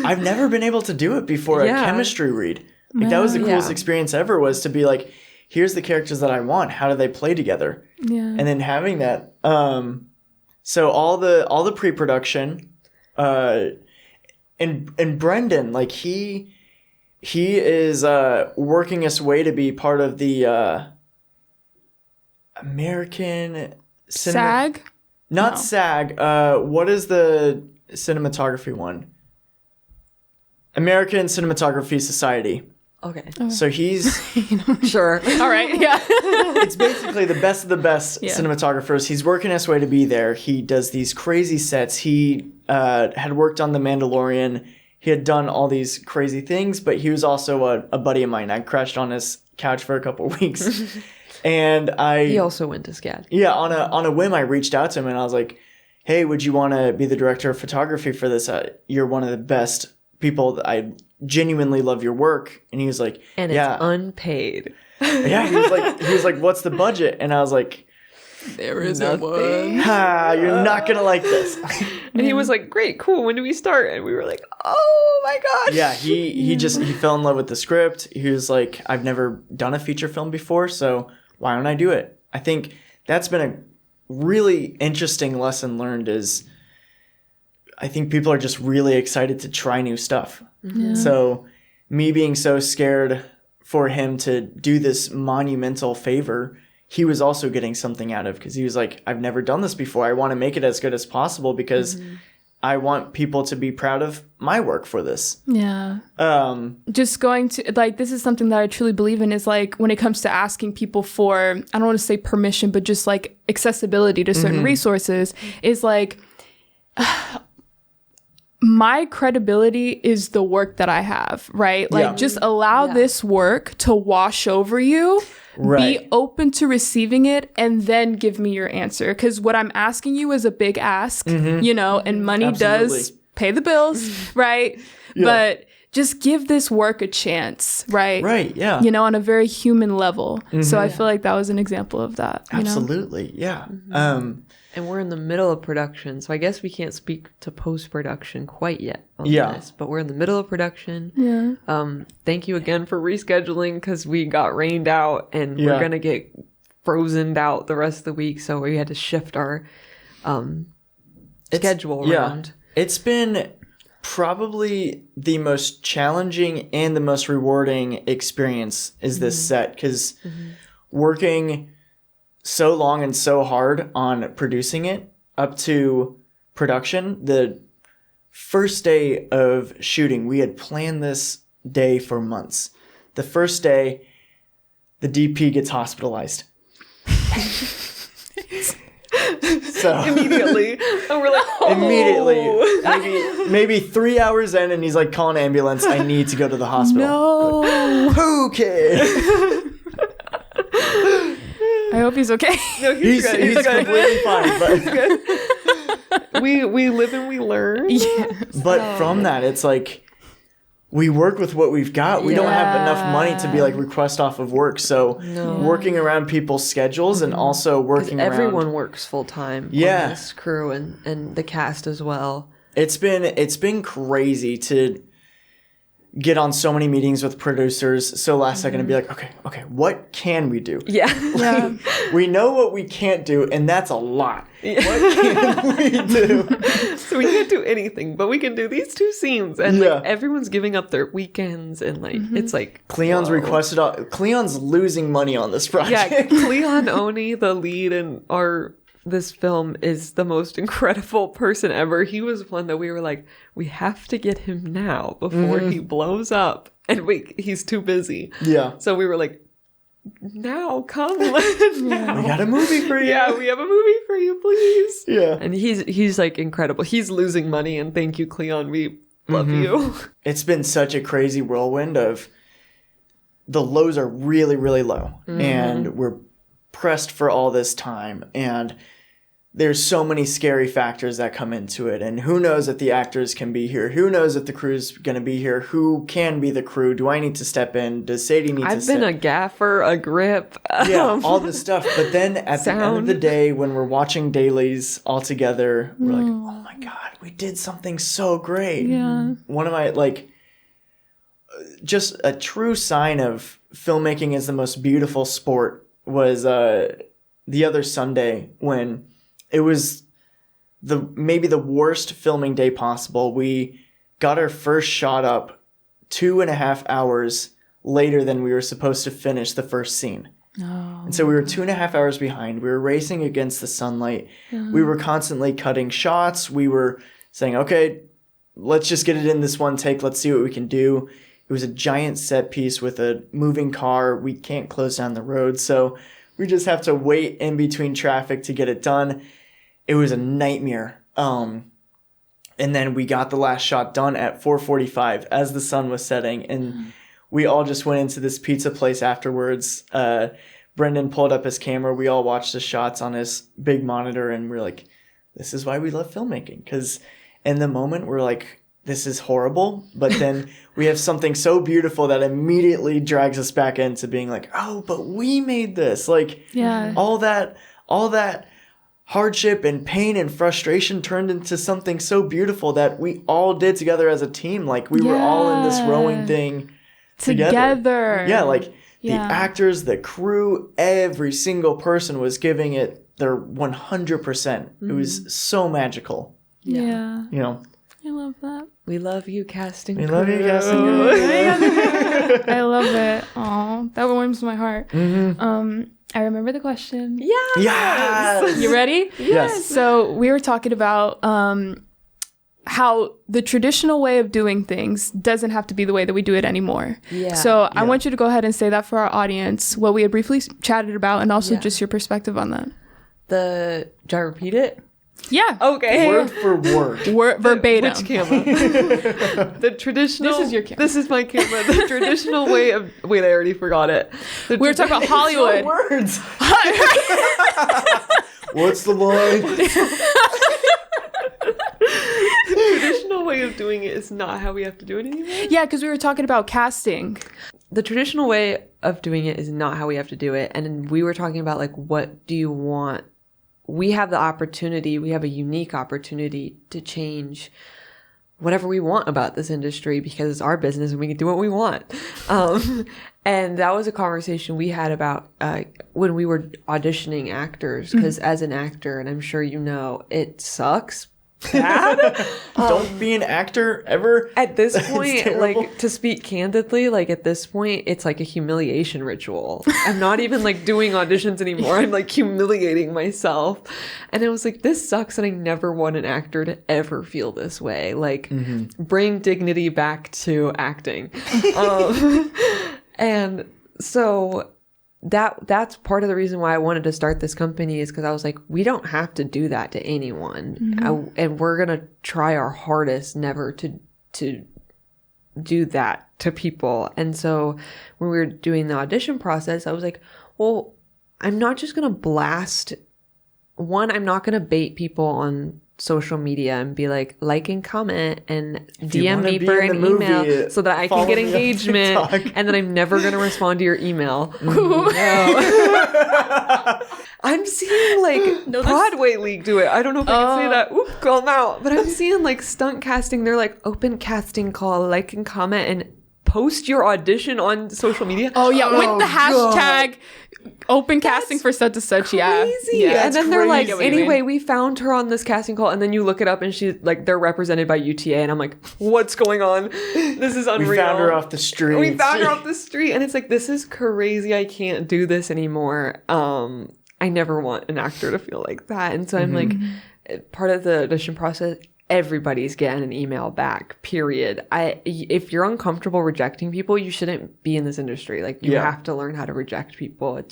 I've never been able to do it before, a chemistry read. Like, that was the coolest experience ever, was to be like, here's the characters that I want. How do they play together? Yeah. And then having that. So all the pre-production, and Brendan, like he is working his way to be part of the American SAG? Not SAG. What is the cinematography one? American Cinematography Society. Okay. So he's Sure. All right. Yeah. it's basically the best of the best cinematographers. He's working his way to be there. He does these crazy sets. He had worked on The Mandalorian. He had done all these crazy things, but he was also a buddy of mine. I crashed on his couch for a couple of weeks. And he also went to SCAD. Yeah, on a whim, I reached out to him and I was like, hey, would you want to be the director of photography for this? You're one of the best people. I genuinely love your work. And he was like, and it's unpaid. Yeah, he was like, what's the budget? And I was like, there isn't one. You're not going to like this. And he was like, great, cool. When do we start? And we were like, oh my gosh. Yeah, he fell in love with the script. He was like, I've never done a feature film before, so why don't I do it? I think that's been a really interesting lesson learned, is I think people are just really excited to try new stuff. Yeah. So me being so scared for him to do this monumental favor, he was also getting something out of, because he was like, I've never done this before. I want to make it as good as possible because I want people to be proud of my work for this. Yeah. Just going to, like, this is something that I truly believe in, is like, when it comes to asking people for, I don't want to say permission, but just like accessibility to certain resources, is like, my credibility is the work that I have, right? Like, just allow this work to wash over you. Right. Be open to receiving it, and then give me your answer. Because what I'm asking you is a big ask, you know, and money does pay the bills, right? Yeah. But just give this work a chance, right? Right, yeah. You know, on a very human level. So I feel like that was an example of that. Absolutely, yeah. And we're in the middle of production, so I guess we can't speak to post-production quite yet on this, but we're in the middle of production. Yeah. Thank you again for rescheduling, because we got rained out and we're going to get frozened out the rest of the week, so we had to shift our schedule around. It's been probably the most challenging and the most rewarding experience is this set, because working so long and so hard on producing it up to production, the first day of shooting, we had planned this day for months. The first day, the DP gets hospitalized. So immediately, and we're like, immediately, maybe 3 hours in, and he's like, call an ambulance. I need to go to the hospital. No. Okay. I hope he's okay. No, he's good. He's completely fine. But he's good. We live and we learn. Yes. But from that, it's like, we work with what we've got. We don't have enough money to be like request off of work. So working around people's schedules and also working around... Everyone works full time on this crew and the cast as well. It's been crazy to get on so many meetings with producers so last second and be like, okay, what can we do? Yeah. We know what we can't do, and that's a lot. What can we do? So we can't do anything, but we can do these 2 scenes, and like everyone's giving up their weekends, and like it's like Cleon's requested. Cleon's losing money on this project. Yeah, Cleon Oni, the lead in this film, is the most incredible person ever. He was one that we were like, we have to get him now before he blows up, and he's too busy. Yeah. So we were like, now, come. Now. We got a movie for you. Yeah, we have a movie for you, please. Yeah. And he's like incredible. He's losing money, and thank you, Cleon. We love you. It's been such a crazy whirlwind of the lows are really, really low, and we're pressed for all this time, and there's so many scary factors that come into it, and who knows if the actors can be here, who knows if the crew's going to be here, who can be the crew, do I need to step in, does Sadie need to step in? I've been a gaffer, a grip, all this stuff, but then at the end of the day, when we're watching dailies all together, we're like, oh my god, we did something so great. One of my, like, just a true sign of filmmaking is the most beautiful sport was the other Sunday when it was maybe the worst filming day possible. We got our first shot up 2.5 hours later than we were supposed to finish the first scene. And so we were 2.5 hours behind. We were racing against the sunlight. We were constantly cutting shots. We were saying, okay, let's just get it in this one take. Let's see what we can do. It was a giant set piece with a moving car. We can't close down the road, so we just have to wait in between traffic to get it done. It was a nightmare. And then we got the last shot done at 4:45 as the sun was setting, and we all just went into this pizza place afterwards. Brendan pulled up his camera. We all watched the shots on his big monitor, and we're like, this is why we love filmmaking. Because in the moment, we're like, this is horrible, but then we have something so beautiful that immediately drags us back into being like, oh, but we made this. Like, all that hardship and pain and frustration turned into something so beautiful that we all did together as a team. Like, we were all in this rowing thing together. Yeah, like the actors, the crew, every single person was giving it their 100%. It was so magical. Yeah. You know? I love that. We love you, casting crew. We love you, casting crew. I love it. Aw, that warms my heart. I remember the question. Yes! You ready? Yes. So we were talking about how the traditional way of doing things doesn't have to be the way that we do it anymore. So I want you to go ahead and say that for our audience, what we had briefly chatted about, and also just your perspective on that. Did I repeat it? Yeah. Okay. Word for word. Verbatim. Which camera? The traditional. This is your camera. This is my camera. The traditional way of. Wait, I already forgot it. We were talking about Hollywood. Words. What's the line? The traditional way of doing it is not how we have to do it anymore. Yeah, because we were talking about casting. The traditional way of doing it is not how we have to do it. And we were talking about, like, what do you want? We have the opportunity, we have a unique opportunity to change whatever we want about this industry because it's our business and we can do what we want. And that was a conversation we had about when we were auditioning actors, because as an actor, and I'm sure you know, it sucks bad. Don't be an actor ever. At this point, like, to speak candidly, like, at this point, it's like a humiliation ritual. I'm not even, like, doing auditions anymore. I'm, like, humiliating myself. And I was like, this sucks, and I never want an actor to ever feel this way. Like, bring dignity back to acting. And so that's part of the reason why I wanted to start this company, is because I was like, we don't have to do that to anyone. And we're going to try our hardest never to do that to people. And so when we were doing the audition process, I was like, well, I'm not just going to blast. One, I'm not going to bait people on social media and be like and comment and DM me for an email so that I can get engagement, and then I'm never going to respond to your email. No. I'm seeing, like, Broadway League do it. I don't know if I can say that. Oop, call them out. But I'm seeing, like, stunt casting. They're like, open casting call, like and comment, and post your audition on social media. Oh yeah, with the hashtag open casting for such and such. Crazy. Yeah, and then they're like, crazy. anyway, we found her on this casting call, and then you look it up and she's like, they're represented by UTA, and I'm like, what's going on? This is unreal. We found her off the street. And it's like, this is crazy. I can't do this anymore. I never want an actor to feel like that. And so I'm like, part of the audition process, everybody's getting an email back, period. If you're uncomfortable rejecting people, you shouldn't be in this industry. Like, you have to learn how to reject people.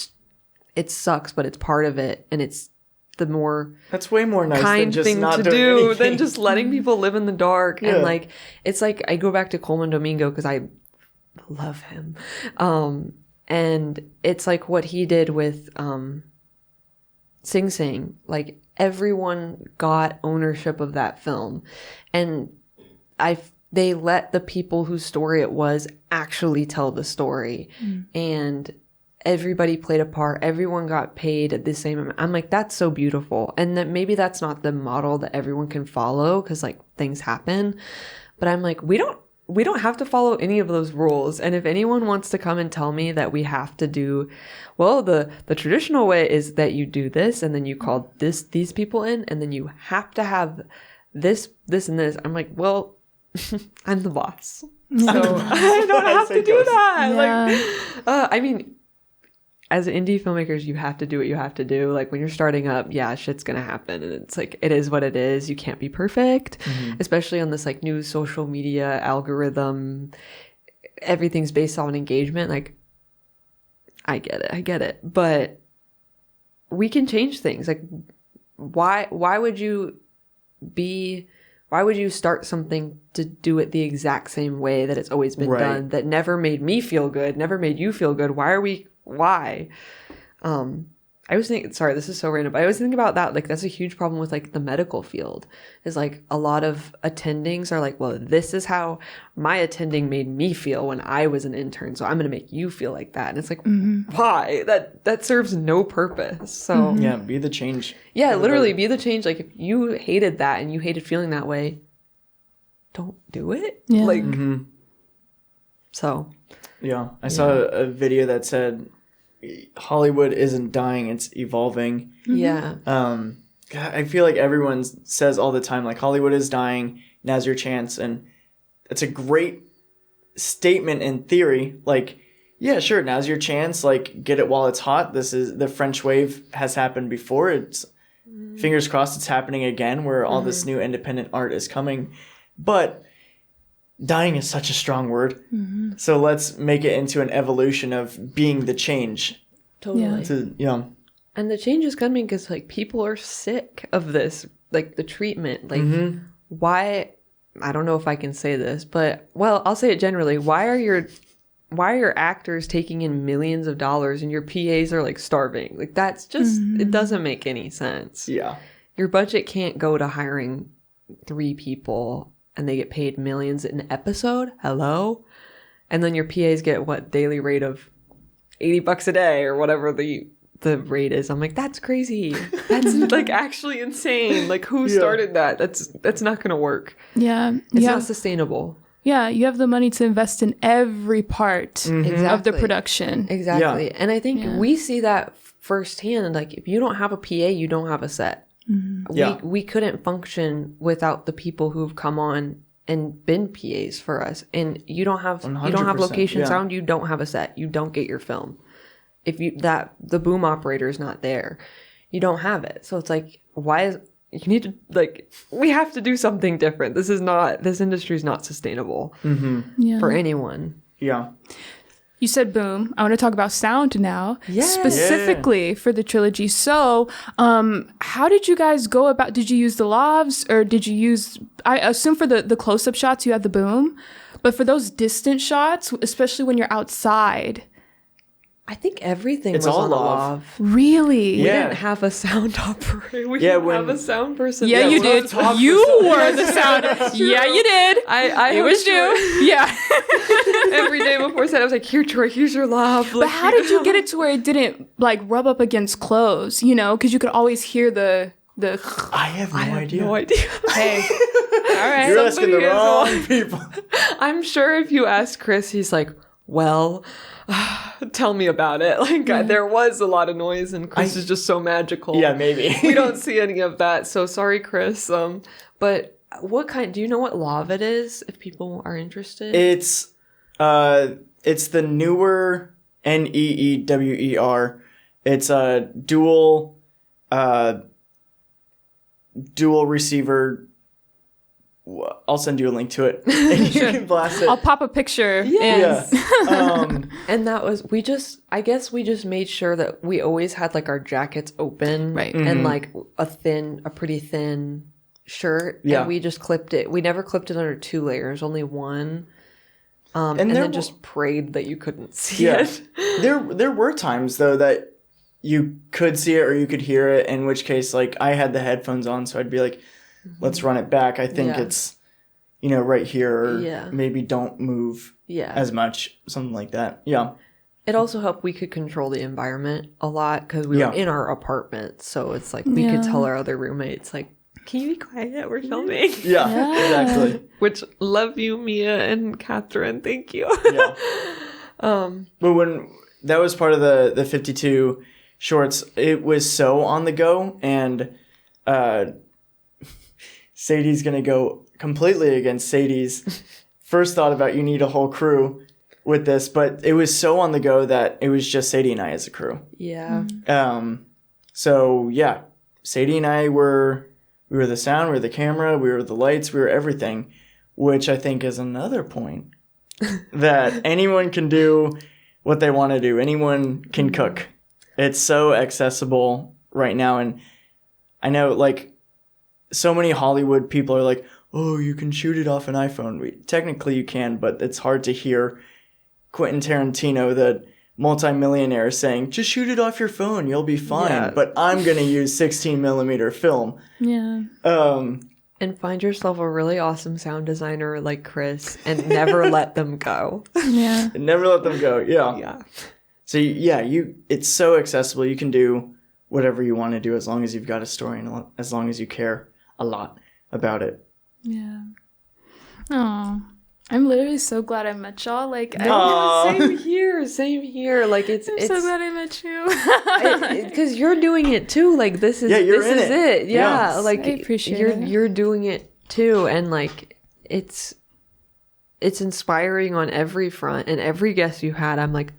It sucks, but it's part of it. And it's the more that's way more nice kind than just thing not to doing do anything. than just letting people live in the dark. And like, it's like, I go back to Coleman Domingo because I love him. And it's like what he did with Sing Sing. Like, everyone got ownership of that film, and they let the people whose story it was actually tell the story, and everybody played a part. Everyone got paid at the same amount. I'm like, that's so beautiful. And that maybe that's not the model that everyone can follow, because, like, things happen. But I'm like, we don't have to follow any of those rules. And if anyone wants to come and tell me that we have to do, well, the traditional way is that you do this, and then you call these people in, and then you have to have this, and this. I'm like, well, I'm the boss. So I don't have to do that. Yeah. Like, I mean, as indie filmmakers, you have to do what you have to do. Like, when you're starting up, yeah, shit's gonna happen, and it's like, it is what it is. You can't be perfect, especially on this, like, new social media algorithm. Everything's based on engagement. Like, I get it, but we can change things. Like, why would you start something to do it the exact same way that it's always been done, that never made me feel good, never made you feel good? Why? I was thinking, sorry, this is so random, but I was thinking about that. Like, that's a huge problem with, like, the medical field, is, like, a lot of attendings are like, well, this is how my attending made me feel when I was an intern, so I'm going to make you feel like that. And it's like, why? That serves no purpose. So yeah, be the change. Yeah, literally be the change. Like, if you hated that and you hated feeling that way, don't do it. Yeah. Like, so. Yeah, I saw a video that said Hollywood isn't dying, it's evolving. Yeah. God, I feel like everyone says all the time, like, Hollywood is dying, now's your chance. And it's a great statement in theory. Like, yeah, sure, now's your chance. Like, get it while it's hot. This is the French wave has happened before. It's fingers crossed it's happening again, where all this new independent art is coming. But dying is such a strong word. So let's make it into an evolution of being the change. Totally. And the change is coming because, like, people are sick of this like the treatment, like why, I don't know if I can say this, but well, I'll say it generally. Why are your actors taking in millions of dollars and your PAs are like starving? Like that's just, it doesn't make any sense. Yeah. Your budget can't go to hiring 3 people and they get paid millions an episode. Hello? And then your PAs get what, daily rate of $80 a day or whatever the rate is. I'm like, that's crazy. That's like actually insane. Like who started that? That's not going to work. Yeah. It's not sustainable. Yeah, you have the money to invest in every part of the production. Exactly. Yeah. And I think we see that firsthand. Like if you don't have a PA, you don't have a set. We couldn't function without the people who've come on and been PAs for us. And you don't have location sound, you don't have a set. You don't get your film. If the boom operator is not there, you don't have it. So it's like, you need to, like, we have to do something different. This industry is not sustainable for anyone. Yeah. You said boom. I want to talk about sound now, Yes. specifically for the trilogy. So, how did you guys go about? Did you use the lavs, or did you use? I assume for the close-up shots you had the boom, but for those distant shots, especially when you're outside, I think everything It's was all on a lav. lav. really? We Yeah. didn't have a sound operator. We Yeah, didn't when- have a sound person. Yeah, you we'll did. talk for You some- were the sound. Yeah, you did. It was you. Yeah. Every day before set, I was like, "Here, Troy, here's your lav." But how did you get it to where it didn't like rub up against clothes? You know, because you could always hear the. I have no idea. No idea. Hey. All right. You're asking the Somebody is wrong people. I'm sure if you ask Chris, he's like, "Well, tell me about it." Like there was a lot of noise, and Chris is just so magical. Yeah, maybe. We don't see any of that, so sorry, Chris. But what kind? Do you know what lav it is? If people are interested, It's the newer NEEWER. It's a dual receiver. I'll send you a link to it, and you can blast it. I'll pop a picture. Yeah. and that was I guess we just made sure that we always had like our jackets open, Right. and like a pretty thin shirt. Yeah. And we just clipped it. We never clipped it under 2 layers, only one. And there then just prayed that you couldn't see Yeah. it. There were times though that you could see it or you could hear it, in which case like I had the headphones on, so I'd be like, let's run it back. I think Yeah. it's right here, or Yeah. maybe don't move Yeah. as much, something like that. Yeah. It also helped we could control the environment a lot because we Yeah. were in our apartment. So it's like we could tell our other roommates, like, can you be quiet? We're filming. Yeah, exactly. Which, love you, Mia and Catherine. Thank you. Yeah. But when that was part of the 52 shorts, it was so on the go, and Sadie's gonna go completely against Sadie's first thought about you need a whole crew with this, but it was so on the go that it was just Sadie and I as a crew. Yeah. So yeah, Sadie and I were the sound, we were the camera, we were the lights, we were everything, which I think is another point that anyone can do what they want to do. Anyone can cook. It's so accessible right now, and I know like so many Hollywood people are like, "Oh, you can shoot it off an iPhone." Technically you can, but it's hard to hear Quentin Tarantino, the multimillionaire, saying, "Just shoot it off your phone, you'll be fine." Yeah. But I'm gonna use 16mm film. Yeah. And find yourself a really awesome sound designer like Chris and never let them go. Yeah. And never let them go. Yeah. Yeah. So yeah, it's so accessible. You can do whatever you want to do as long as you've got a story and as long as you care a lot about it. Yeah. Oh, I'm literally so glad I met y'all. Like, Same here. Like it's so glad I met you. because you're doing it too. Like this is you're this in is it. it. Yeah. Yeah. Like I appreciate you're it. you're doing it too, and like it's inspiring on every front. And every guest you had, I'm like,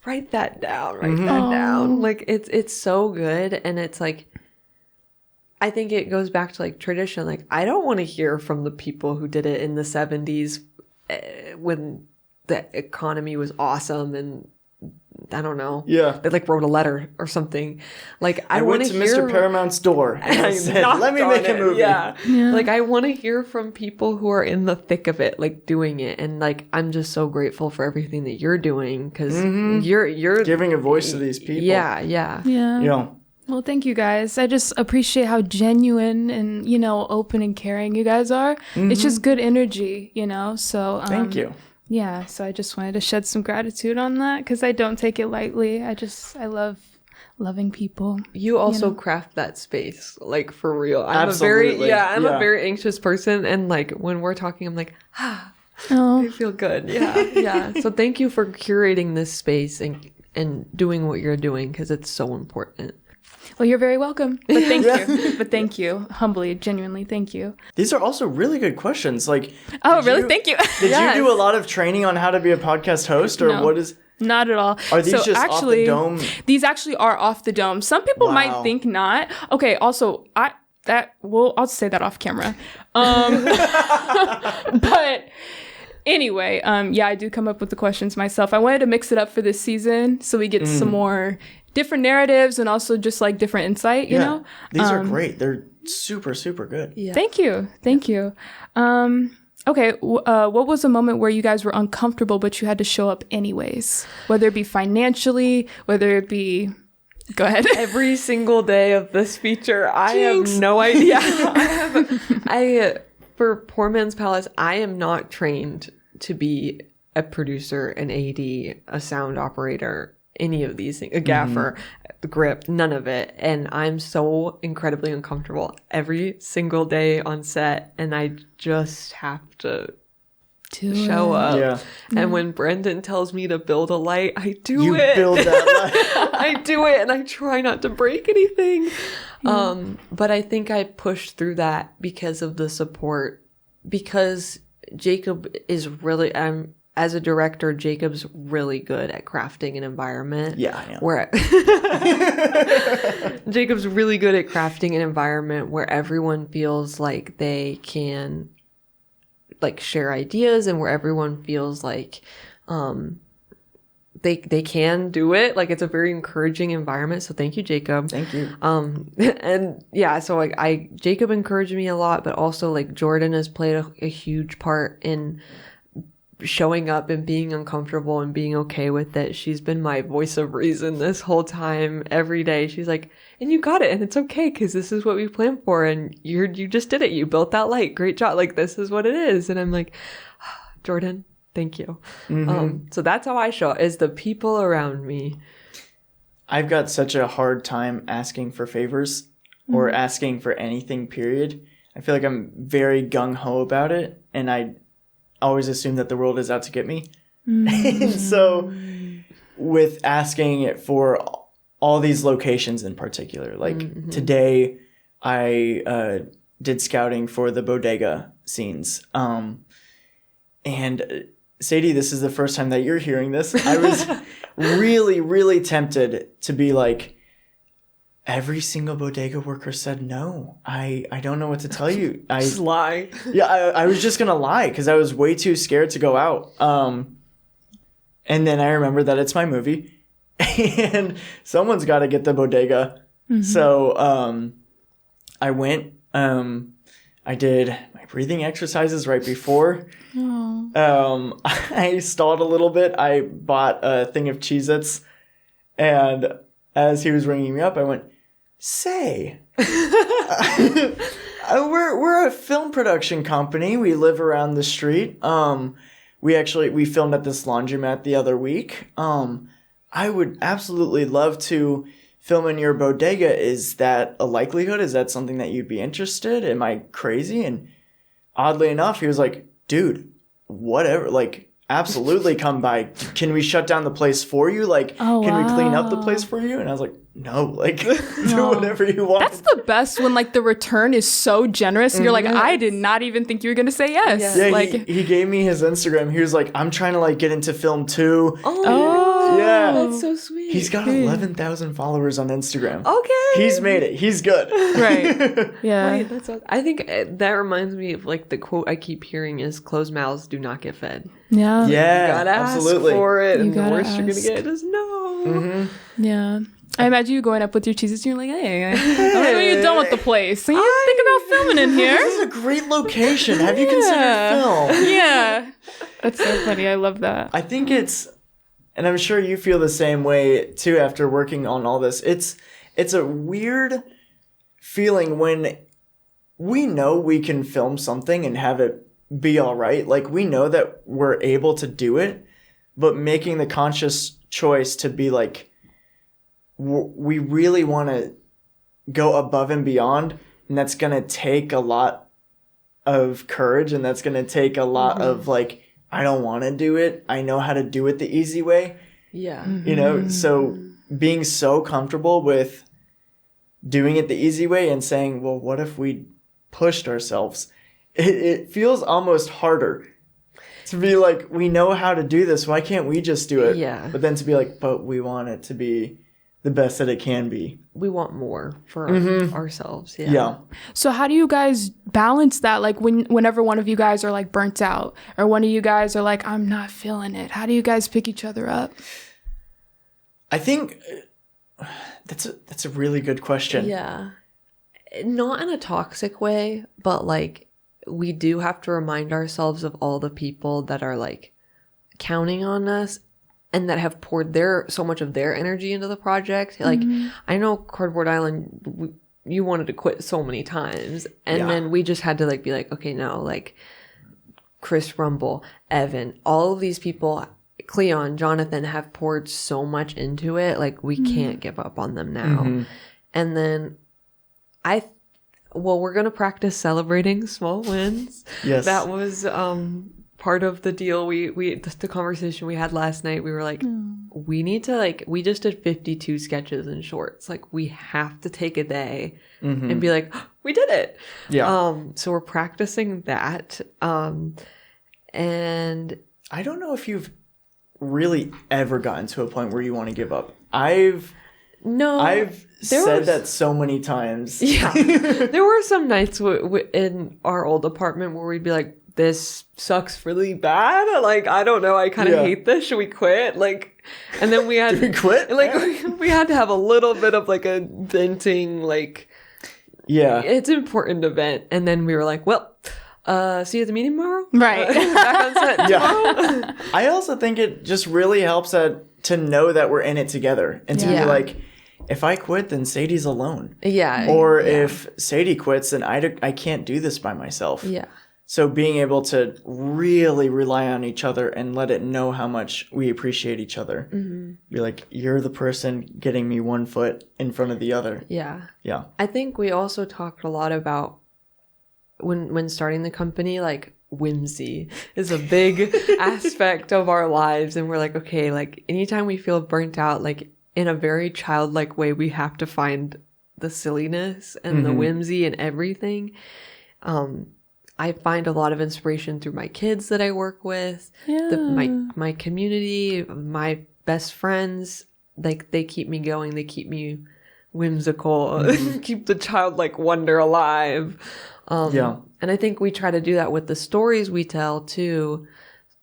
write that down. Write that down. Like it's so good, and it's like. I think it goes back to like tradition. Like I don't want to hear from the people who did it in the 70s when the economy was awesome and I don't know. Yeah. They like wrote a letter or something. Like I went to Mr. Paramount's door and I said, let me make a movie. Yeah. Like I want to hear from people who are in the thick of it, like doing it. And like, I'm just so grateful for everything that you're doing because you're giving a voice to these people. Yeah. You know, Well, thank you guys. I just appreciate how genuine and, you know, open and caring you guys are. It's just good energy, you know? So thank you. Yeah, so I just wanted to shed some gratitude on that because I don't take it lightly. I love loving people. You also craft that space, like for real. I'm Absolutely. I'm a very anxious person, and like when we're talking, I'm like, I feel good. Yeah. So thank you for curating this space and doing what you're doing because it's so important. Well, you're very welcome. But thank you. But thank you. Humbly, genuinely, thank you. These are also really good questions. Like, really? Thank you. Did you do a lot of training on how to be a podcast host, or what is? Not at all. Are these just off the dome? These actually are off the dome. Some people might think not. Okay. Also, I'll say that off camera. But anyway, I do come up with the questions myself. I wanted to mix it up for this season so we get some more different narratives and also just like different insight, you know? These are great. They're super, super good. Yeah. Thank you. Okay. What was a moment where you guys were uncomfortable, but you had to show up anyways? Whether it be financially, whether it be... Go ahead. Every single day of this feature, I have no idea. For Poor Man's Palace, I am not trained to be a producer, an AD, a sound operator, any of these things, a gaffer, the grip, none of it. And I'm so incredibly uncomfortable every single day on set. And I just have to show up. Yeah. And when Brendan tells me to build a light, I do it. You build that light. I do it and I try not to break anything. But I think I pushed through that because of the support. Because Jacob is really... as a director, Jacob's really good at crafting an environment. Yeah, I know. Jacob's really good at crafting an environment where everyone feels like they can like share ideas and where everyone feels like they can do it. Like it's a very encouraging environment. So thank you, Jacob. Thank you. And yeah, so like Jacob encouraged me a lot, but also like Jordan has played a huge part in showing up and being uncomfortable and being okay with it. She's been my voice of reason this whole time. Every day she's like, and you got it and it's okay because this is what we planned for and you just did it. You built that light. Great job. Like this is what it is. And I'm like, Jordan, thank you. So that's how I show up, is the people around me. I've got such a hard time asking for favors or asking for anything, period. I feel like I'm very gung-ho about it and I always assume that the world is out to get me. And so with asking it for all these locations in particular, like today I did scouting for the bodega scenes. And Sadie, this is the first time that you're hearing this. I was really, really tempted to be like, every single bodega worker said no. I don't know what to tell you. Just lie. Yeah, I was just gonna lie because I was way too scared to go out. And then I remembered that it's my movie, and someone's got to get the bodega. So I went. I did my breathing exercises right before. I stalled a little bit. I bought a thing of Cheez-Its, and as he was ringing me up, I went, "Say, we're a film production company. We live around the street. We filmed at this laundromat the other week. I would absolutely love to film in your bodega. Is that a likelihood? Is that something that you'd be interested? Am I crazy?" And oddly enough, he was like, "Dude, whatever. Like, absolutely come by. Can we shut down the place for you? Like, can we clean up the place for you?" And I was like, "No, like, do whatever you want." That's the best when like the return is so generous and you're like, I did not even think you were going to say yes. Yeah, like he gave me his Instagram. He was like, "I'm trying to like get into film too." Yeah. That's so sweet. He's got 11,000 followers on Instagram. Okay. He's made it. He's good. Right. Yeah. Right, that's awesome. I think that reminds me of like the quote I keep hearing is closed mouths do not get fed. Yeah. Yeah. You gotta absolutely. ask for it. You And the gotta worst you're gonna ask. get is no. Yeah. I imagine you going up with your cheeses and you're like, hey, I know you're done with the place. So you think about filming in here. This is a great location. Have you considered film? Yeah. That's so funny. I love that. I think it's, and I'm sure you feel the same way too after working on all this. It's a weird feeling when we know we can film something and have it be all right. Like, we know that we're able to do it, but making the conscious choice to be like, we really want to go above and beyond, and that's going to take a lot of courage, and that's going to take a lot of like, I don't want to do it. I know how to do it the easy way. Yeah. You know, so being so comfortable with doing it the easy way and saying, well, what if we pushed ourselves? It feels almost harder to be like, we know how to do this. Why can't we just do it? Yeah. But then to be like, but we want it to be the best that it can be. We want more for ourselves. Yeah. Yeah. So how do you guys balance that? Like whenever one of you guys are like burnt out or one of you guys are like, I'm not feeling it. How do you guys pick each other up? I think that's a really good question. Yeah. Not in a toxic way, but like we do have to remind ourselves of all the people that are like counting on us and that have poured so much of their energy into the project. Like, I know Cardboard Island, you wanted to quit so many times. And then we just had to like be like, okay, no, like Chris Rumble, Evan, all of these people, Cleon, Jonathan have poured so much into it. Like, we can't give up on them now. And then we're going to practice celebrating small wins. Yes. That was part of the deal. The conversation we had last night, we were like, we need to like, we just did 52 sketches and shorts. Like, we have to take a day and be like, oh, we did it. Yeah. So we're practicing that. And I don't know if you've really ever gotten to a point where you want to give up. I've said that so many times. Yeah. There were some nights in our old apartment where we'd be like, this sucks really bad. Like, I don't know. I kind of hate this. Should we quit? Like, and then we had Did we quit? Like, we had to have a little bit of like a venting, like, it's an important event. And then we were like, well, see you at the meeting tomorrow. Right. Back on set tomorrow. I also think it just really helps to know that we're in it together and to be like, if I quit, then Sadie's alone. Yeah. Or if Sadie quits, then I can't do this by myself. Yeah. So being able to really rely on each other and let it know how much we appreciate each other. Be like, you're the person getting me one foot in front of the other. Yeah. Yeah. I think we also talked a lot about when starting the company, like, whimsy is a big aspect of our lives. And we're like, okay, like, anytime we feel burnt out, like, in a very childlike way, we have to find the silliness and the whimsy and everything. I find a lot of inspiration through my kids that I work with, my community, my best friends. Like, they keep me going. They keep me whimsical, keep the childlike wonder alive. And I think we try to do that with the stories we tell too,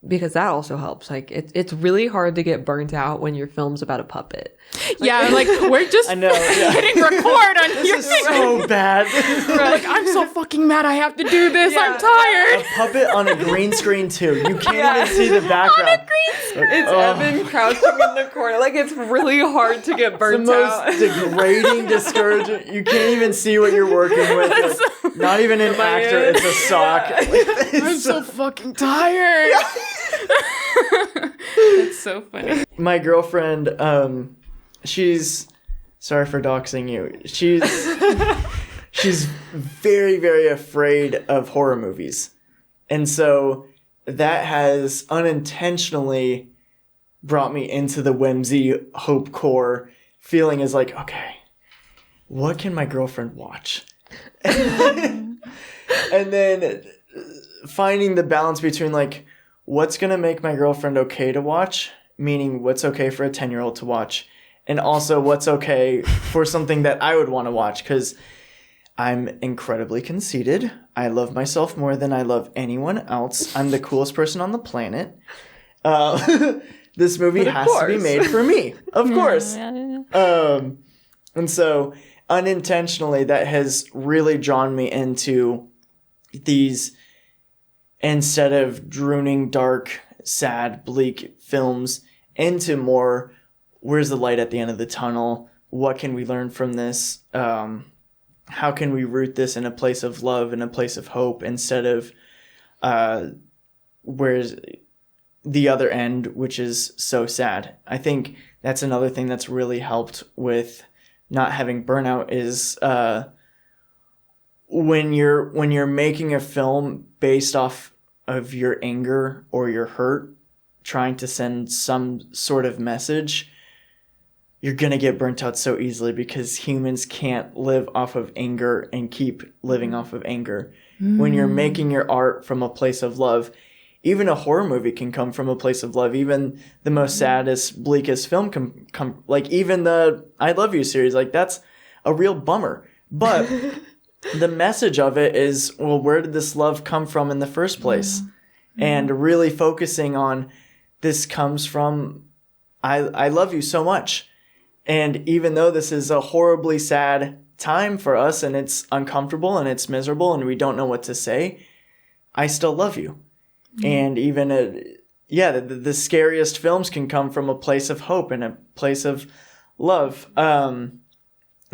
because that also helps. Like, it's really hard to get burnt out when your film's about a puppet. Like we're just hitting record on This is so bad. Like, I'm so fucking mad I have to do this. I'm tired. A puppet on a green screen too. You can't even see the background. On a green screen. It's Evan crouching in the corner. Like, it's really hard to get burnt out. The most degrading, discouraging. You can't even see what you're working with. Like, not even an actor. It's a sock. I'm so fucking tired. That's so funny. My girlfriend, she's, sorry for doxing you. She's very, very afraid of horror movies. And so that has unintentionally brought me into the whimsy hope core feeling, is like, okay, what can my girlfriend watch? And then finding the balance between like, what's going to make my girlfriend okay to watch, meaning what's okay for a 10-year-old to watch, and also what's okay for something that I would want to watch, because I'm incredibly conceited. I love myself more than I love anyone else. I'm the coolest person on the planet. this movie has to be made for me. Of course. And so unintentionally, that has really drawn me into these, instead of drooning, dark, sad, bleak films, into more, where's the light at the end of the tunnel? What can we learn from this? How can we root this in a place of love, in a place of hope, instead of where's the other end, which is so sad. I think that's another thing that's really helped with not having burnout is when you're making a film based off of your anger or your hurt, trying to send some sort of message, you're going to get burnt out so easily because humans can't live off of anger and keep living off of anger. When you're making your art from a place of love, even a horror movie can come from a place of love. Even the most saddest, bleakest film can come, like even the I Love You series, like that's a real bummer. But the message of it is, well, where did this love come from in the first place? And really focusing on this comes from, I love you so much. And even though this is a horribly sad time for us and it's uncomfortable and it's miserable and we don't know what to say, I still love you. And even, the scariest films can come from a place of hope and a place of love. And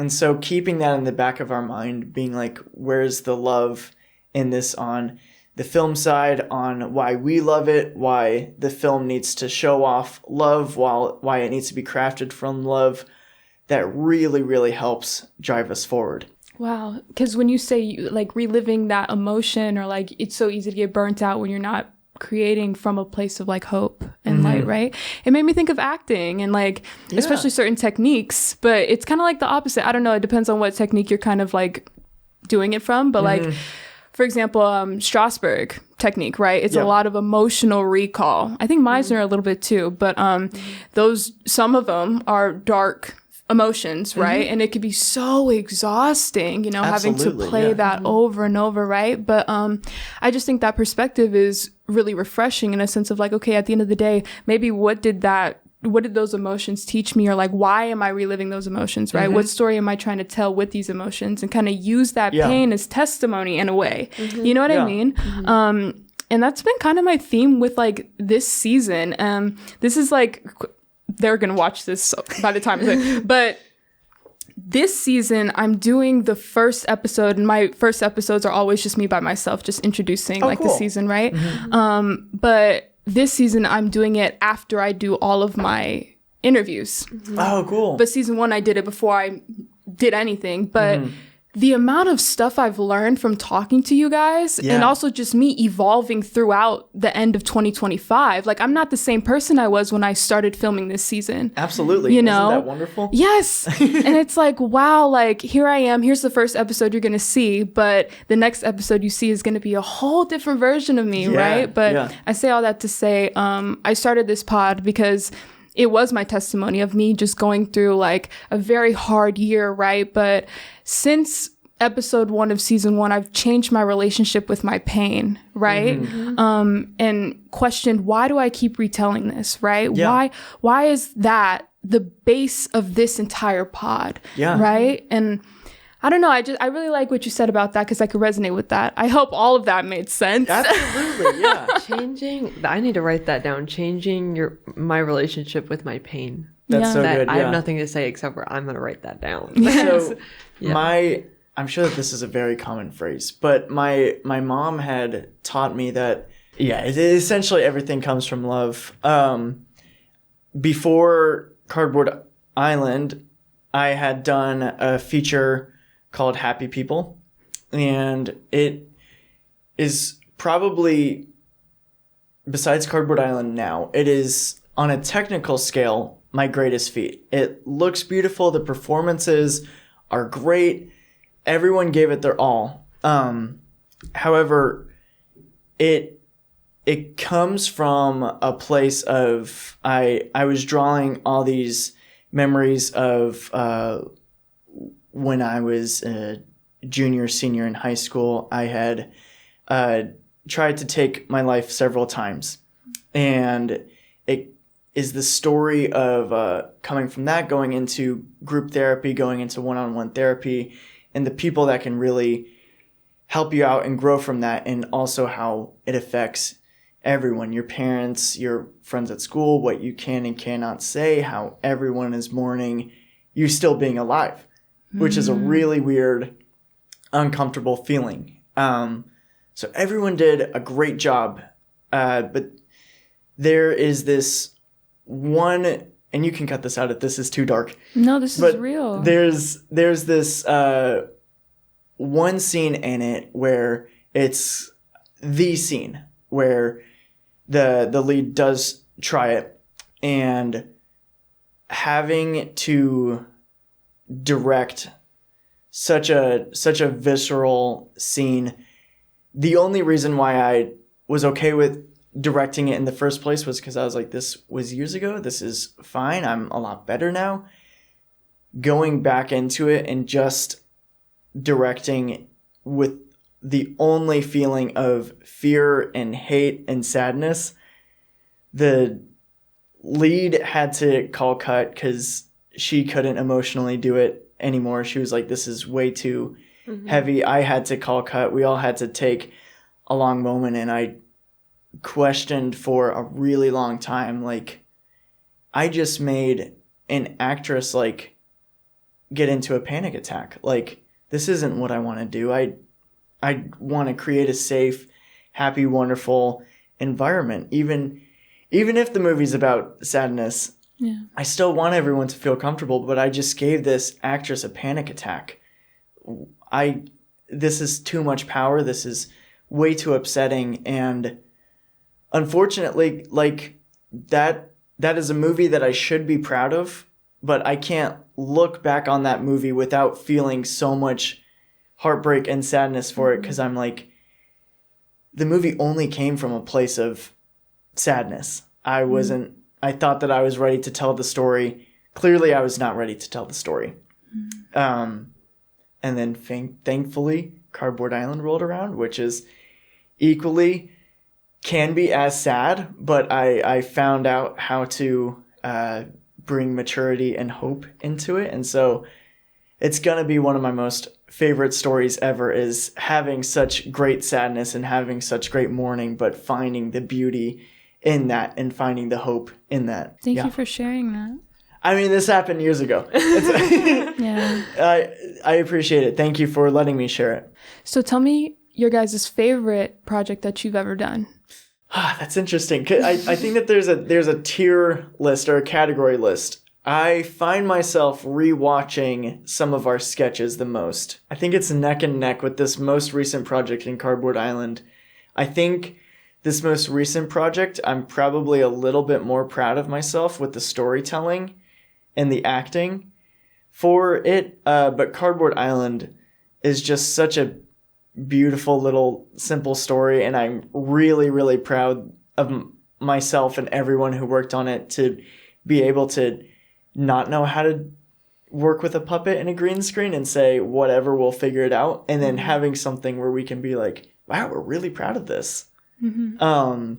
so keeping that in the back of our mind, being like, where's the love in this on the film side, on why we love it, why the film needs to show off love, why it needs to be crafted from love, that really, really helps drive us forward. Wow. Because when you say like reliving that emotion, or like it's so easy to get burnt out when you're not creating from a place of like hope and light, right? It made me think of acting and like, especially certain techniques, but it's kind of like the opposite. I don't know. It depends on what technique you're kind of like doing it from. But like, for example, Strasberg technique, right? It's a lot of emotional recall. I think Meisner a little bit too, but some of them are dark emotions, right? And it could be so exhausting, you know, having to play that over and over, right? But I just think that perspective is really refreshing in a sense of like, okay, at the end of the day, maybe what did those emotions teach me, or like why am I reliving those emotions, right? What story am I trying to tell with these emotions, and kind of use that pain as testimony in a way. You know what I mean? And that's been kind of my theme with like this season. This is like, they're gonna watch this by the time, but this season I'm doing the first episode, and my first episodes are always just me by myself, just introducing the season, right? But this season, I'm doing it after I do all of my interviews. Oh, cool. But season 1, I did it before I did anything. But the amount of stuff I've learned from talking to you guys, and also just me evolving throughout the end of 2025. Like, I'm not the same person I was when I started filming this season. Absolutely. You know? Isn't that wonderful? Yes. And it's like, wow, like, here I am. Here's the first episode you're going to see. But the next episode you see is going to be a whole different version of me, right? But I say all that to say, I started this pod because it was my testimony of me just going through like a very hard year, right? But since episode 1 of season 1, I've changed my relationship with my pain, right? And questioned, why do I keep retelling this, right? Why is that the base of this entire pod, right? And I don't know. I really like what you said about that, because I could resonate with that. I hope all of that made sense. Absolutely, I need to write that down. Changing my relationship with my pain. That's so good. I have nothing to say except for I'm going to write that down. So I'm sure that this is a very common phrase, but my mom had taught me that, essentially everything comes from love. Before Cardboard Island, I had done a feature called Happy People, and it is probably, besides Cardboard Island now, it is on a technical scale my greatest feat. It looks beautiful, the performances are great, everyone gave it their all. However, it comes from a place of I was drawing all these memories of when I was a junior, senior in high school. I had tried to take my life several times, and is the story of coming from that, going into group therapy, going into one-on-one therapy, and the people that can really help you out and grow from that, and also how it affects everyone, your parents, your friends at school, what you can and cannot say, how everyone is mourning you still being alive, which is a really weird, uncomfortable feeling. So everyone did a great job, but there is this one, and you can cut this out if this is too dark. No, this is real. There's this one scene in it where it's the scene where the lead does try it, and having to direct such a visceral scene. The only reason why I was okay with directing it in the first place was because I was like, this was years ago. This is fine. I'm a lot better now. Going back into it and just directing with the only feeling of fear and hate and sadness, the lead had to call cut because she couldn't emotionally do it anymore. She was like, this is way too heavy. I had to call cut. We all had to take a long moment, and I questioned for a really long time, like, I just made an actress like get into a panic attack. Like, this isn't what I want to do. I want to create a safe, happy, wonderful environment. Even if the movie's about sadness, I still want everyone to feel comfortable, but I just gave this actress a panic attack. This is too much power. This is way too upsetting. And unfortunately, like, that is a movie that I should be proud of, but I can't look back on that movie without feeling so much heartbreak and sadness for it, because I'm like, the movie only came from a place of sadness. I thought that I was ready to tell the story. Clearly, I was not ready to tell the story. And then thankfully, Cardboard Island rolled around, which is equally can be as sad, but I found out how to bring maturity and hope into it. And so it's going to be one of my most favorite stories ever, is having such great sadness and having such great mourning, but finding the beauty in that and finding the hope in that. Thank you for sharing that. I mean, this happened years ago. I appreciate it. Thank you for letting me share it. So tell me your guys' favorite project that you've ever done. That's interesting. I think that there's a tier list or a category list. I find myself rewatching some of our sketches the most. I think it's neck and neck with this most recent project in Cardboard Island. I think this most recent project, I'm probably a little bit more proud of myself with the storytelling and the acting for it. But Cardboard Island is just such a beautiful little simple story, and I'm really, really proud of myself and everyone who worked on it to be able to not know how to work with a puppet and a green screen and say, whatever, we'll figure it out. And then having something where we can be like, wow, we're really proud of this. So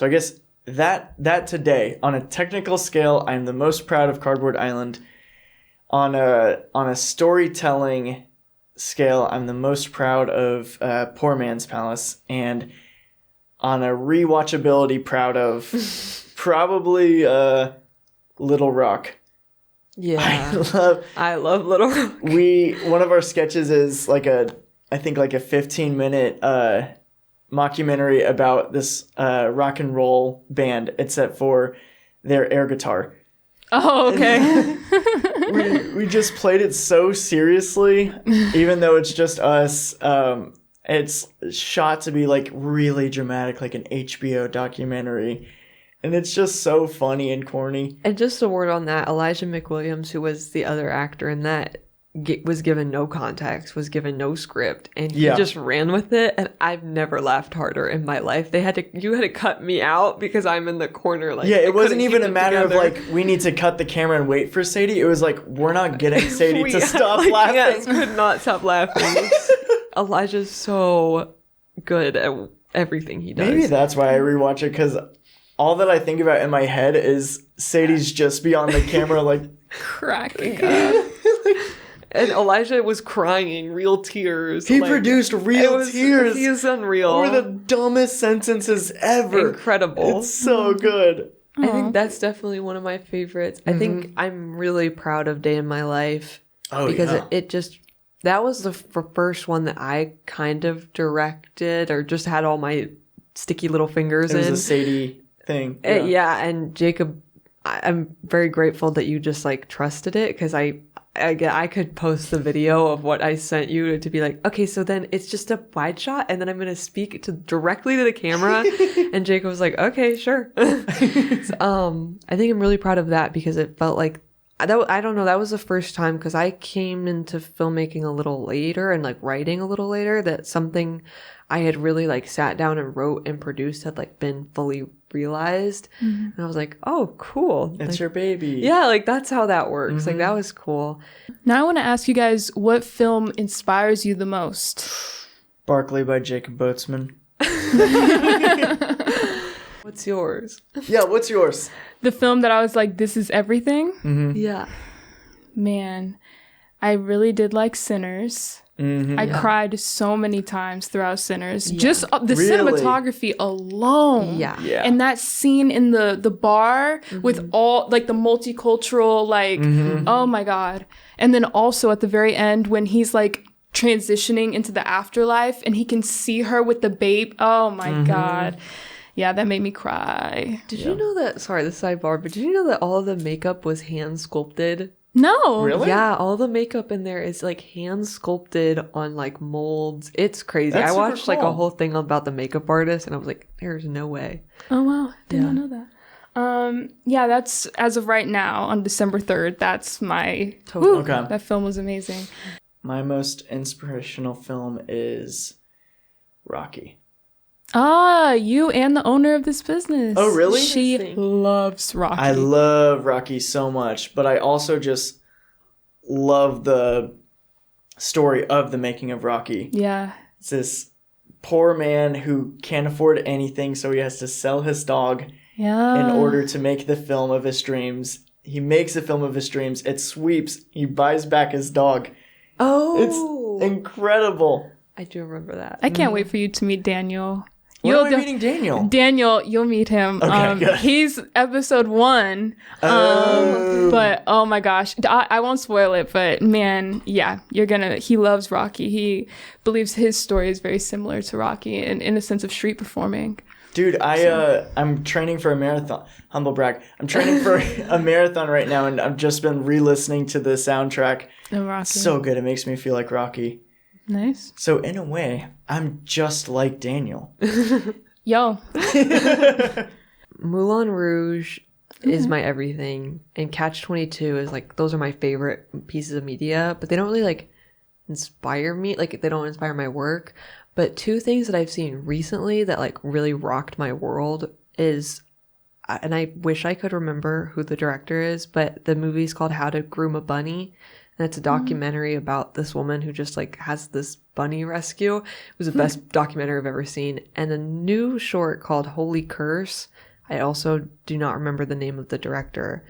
I guess that today, on a technical scale, I'm the most proud of Cardboard Island. On a storytelling scale, I'm the most proud of Poor Man's Palace. And on a rewatchability, proud of probably Little Rock. Yeah, I love Little Rock. One of our sketches is like a 15-minute mockumentary about this rock and roll band, except for their air guitar. Oh, okay. we just played it so seriously, even though it's just us. It's shot to be like really dramatic, like an HBO documentary. And it's just so funny and corny. And just a word on that, Elijah McWilliams, who was the other actor in that, was given no context, was given no script, and he just ran with it. And I've never laughed harder in my life. You had to cut me out because I'm in the corner. Like, it wasn't even a matter of like, we need to cut the camera and wait for Sadie. It was like, we're not getting Sadie to stop laughing. Yes, could not stop laughing. Elijah's so good at everything he does. Maybe that's why I rewatch it, because all that I think about in my head is Sadie's just beyond the camera, like cracking up. And Elijah was crying, real tears. He produced real tears. He is unreal. Or the dumbest sentences ever. Incredible. It's so good. I think that's definitely one of my favorites. I think I'm really proud of Day in My Life. Oh, because yeah. it just, that was the first one that I kind of directed or just had all my sticky little fingers in. It was a Sadie thing. Yeah, and Jacob, I'm very grateful that you just like trusted it because I could post the video of what I sent you to be like, okay, so then it's just a wide shot and then I'm going to speak directly to the camera. And Jacob was like, okay, sure. So, I think I'm really proud of that because it felt like, I don't know, that was the first time because I came into filmmaking a little later and like writing a little later that something I had really like sat down and wrote and produced had like been fully realized. And I was like, oh, cool. It's like, your baby. yeah, like that's how that works. Like that was cool. Now I want to ask you guys, what film inspires you the most? Barkley by Jacob Boatsman. What's yours? Yeah, what's yours? The film that I was like, this is everything? Yeah. Man, I really did like Sinners. I cried so many times throughout Sinners. Just the cinematography alone. Yeah. And that scene in the bar with all like the multicultural, like, oh my God. And then also at the very end when he's like transitioning into the afterlife and he can see her with the babe. Oh my God. Yeah, that made me cry. Did you know that, sorry, the sidebar, but did you know that all of the makeup was hand sculpted? No. Really? Yeah, all the makeup in there is like hand sculpted on like molds. It's crazy. That's I super watched like a cool. whole thing about the makeup artist and I was like, there's no way. Oh, wow. Did not know that. Yeah, that's as of right now on December 3rd. That's my Totally. Okay. That film was amazing. My most inspirational film is Rocky. Ah, you and the owner of this business. Oh, really? She Interesting. loves Rocky. I love Rocky so much, but I also just love the story of the making of Rocky. Yeah. It's this poor man who can't afford anything, so he has to sell his dog Yeah. in order to make the film of his dreams. He makes the film of his dreams. It sweeps. He buys back his dog. Oh. It's incredible. I do remember that. I can't wait for you to meet Daniel. When am I meeting Daniel? Daniel, you'll meet him. Okay, good. He's episode 1. But oh my gosh, I won't spoil it, but man, yeah, he loves Rocky. He believes his story is very similar to Rocky in a sense of street performing. Dude, I'm training for a marathon. Humble brag. I'm training for a marathon right now, and I've just been re-listening to the soundtrack. And Rocky. So good. It makes me feel like Rocky. Nice. So in a way, I'm just like Daniel. Yo. Moulin Rouge is my everything, and Catch-22 is like, those are my favorite pieces of media, but they don't really like inspire me. Like they don't inspire my work. But two things that I've seen recently that like really rocked my world is, and I wish I could remember who the director is, but the movie's called How to Groom a Bunny. And it's a documentary about this woman who just like has this bunny rescue. It was the best documentary I've ever seen. And a new short called Holy Curse. I also do not remember the name of the director,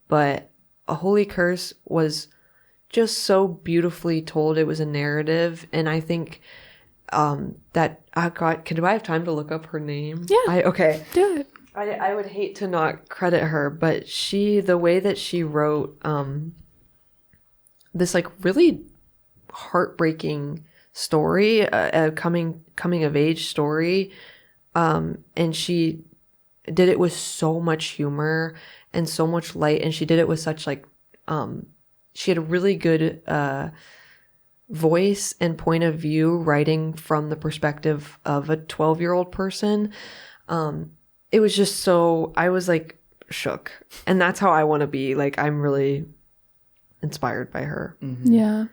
but A Holy Curse was just so beautifully told. It was a narrative. And I think that, oh God, do I have time to look up her name? Yeah. Okay. Do it. I would hate to not credit her, but the way that she wrote, this like really heartbreaking story, a coming of age story, and she did it with so much humor and so much light, and she did it with such like she had a really good voice and point of view, writing from the perspective of a 12-year-old person. It was just so, I was like shook, and that's how I want to be. Like I'm really inspired by her. Yeah.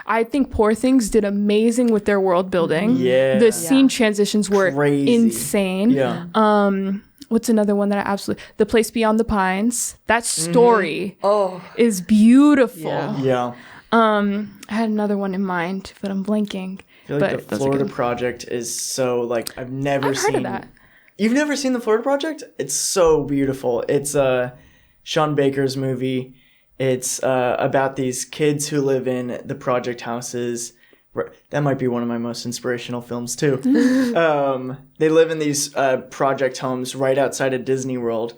I think Poor Things did amazing with their world building. Yeah. The scene transitions were Crazy. insane. Yeah. What's another one that I absolutely... The Place Beyond the Pines. That story Oh. is beautiful. Yeah. Yeah. I had another one in mind, but I'm blanking. I feel like But the those are Florida good. Project is so like I've never I've seen heard of that. You've never seen The Florida Project? It's so beautiful. It's Sean Baker's movie. It's about these kids who live in the project houses. That might be one of my most inspirational films too. They live in these project homes right outside of Disney World,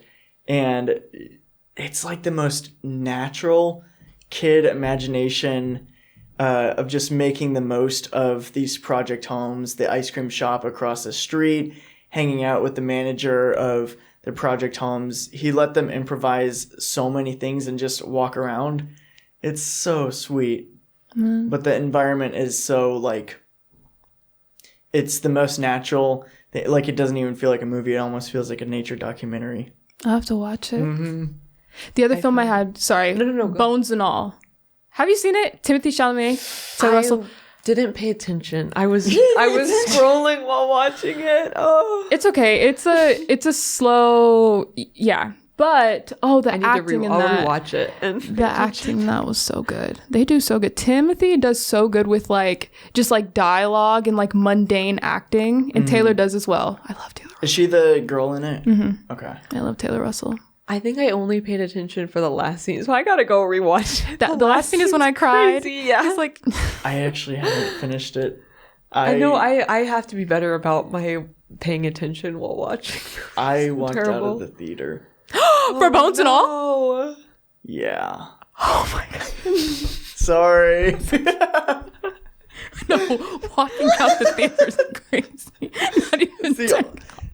and it's like the most natural kid imagination of just making the most of these project homes, the ice cream shop across the street, hanging out with the manager of the project homes. He let them improvise so many things and just walk around. It's so sweet. But the environment is so, like, it's the most natural. Like, it doesn't even feel like a movie. It almost feels like a nature documentary. I'll have to watch it. The other film I had, sorry, No, Bones and All. Have you seen it? Timothy Chalamet, Ted Russell. Didn't pay attention. I was scrolling while watching it. Oh, It's okay. It's a slow, yeah. But the acting in I'll that, rewatch it. And the acting in that was so good. They do so good. Timothy does so good with like just like dialogue and like mundane acting, and Taylor does as well. I love Taylor. Is she the girl in it? Mm-hmm. Okay. I love Taylor Russell. I think I only paid attention for the last scene, so I gotta go rewatch it. The last scene is when I cried. Crazy, yeah. It's like I actually haven't finished it. I know I have to be better about my paying attention while watching. I walked out terrible. of the theater. for Bones and All. Yeah. Oh my god. Sorry. No, walking out the theater is crazy. Not even See,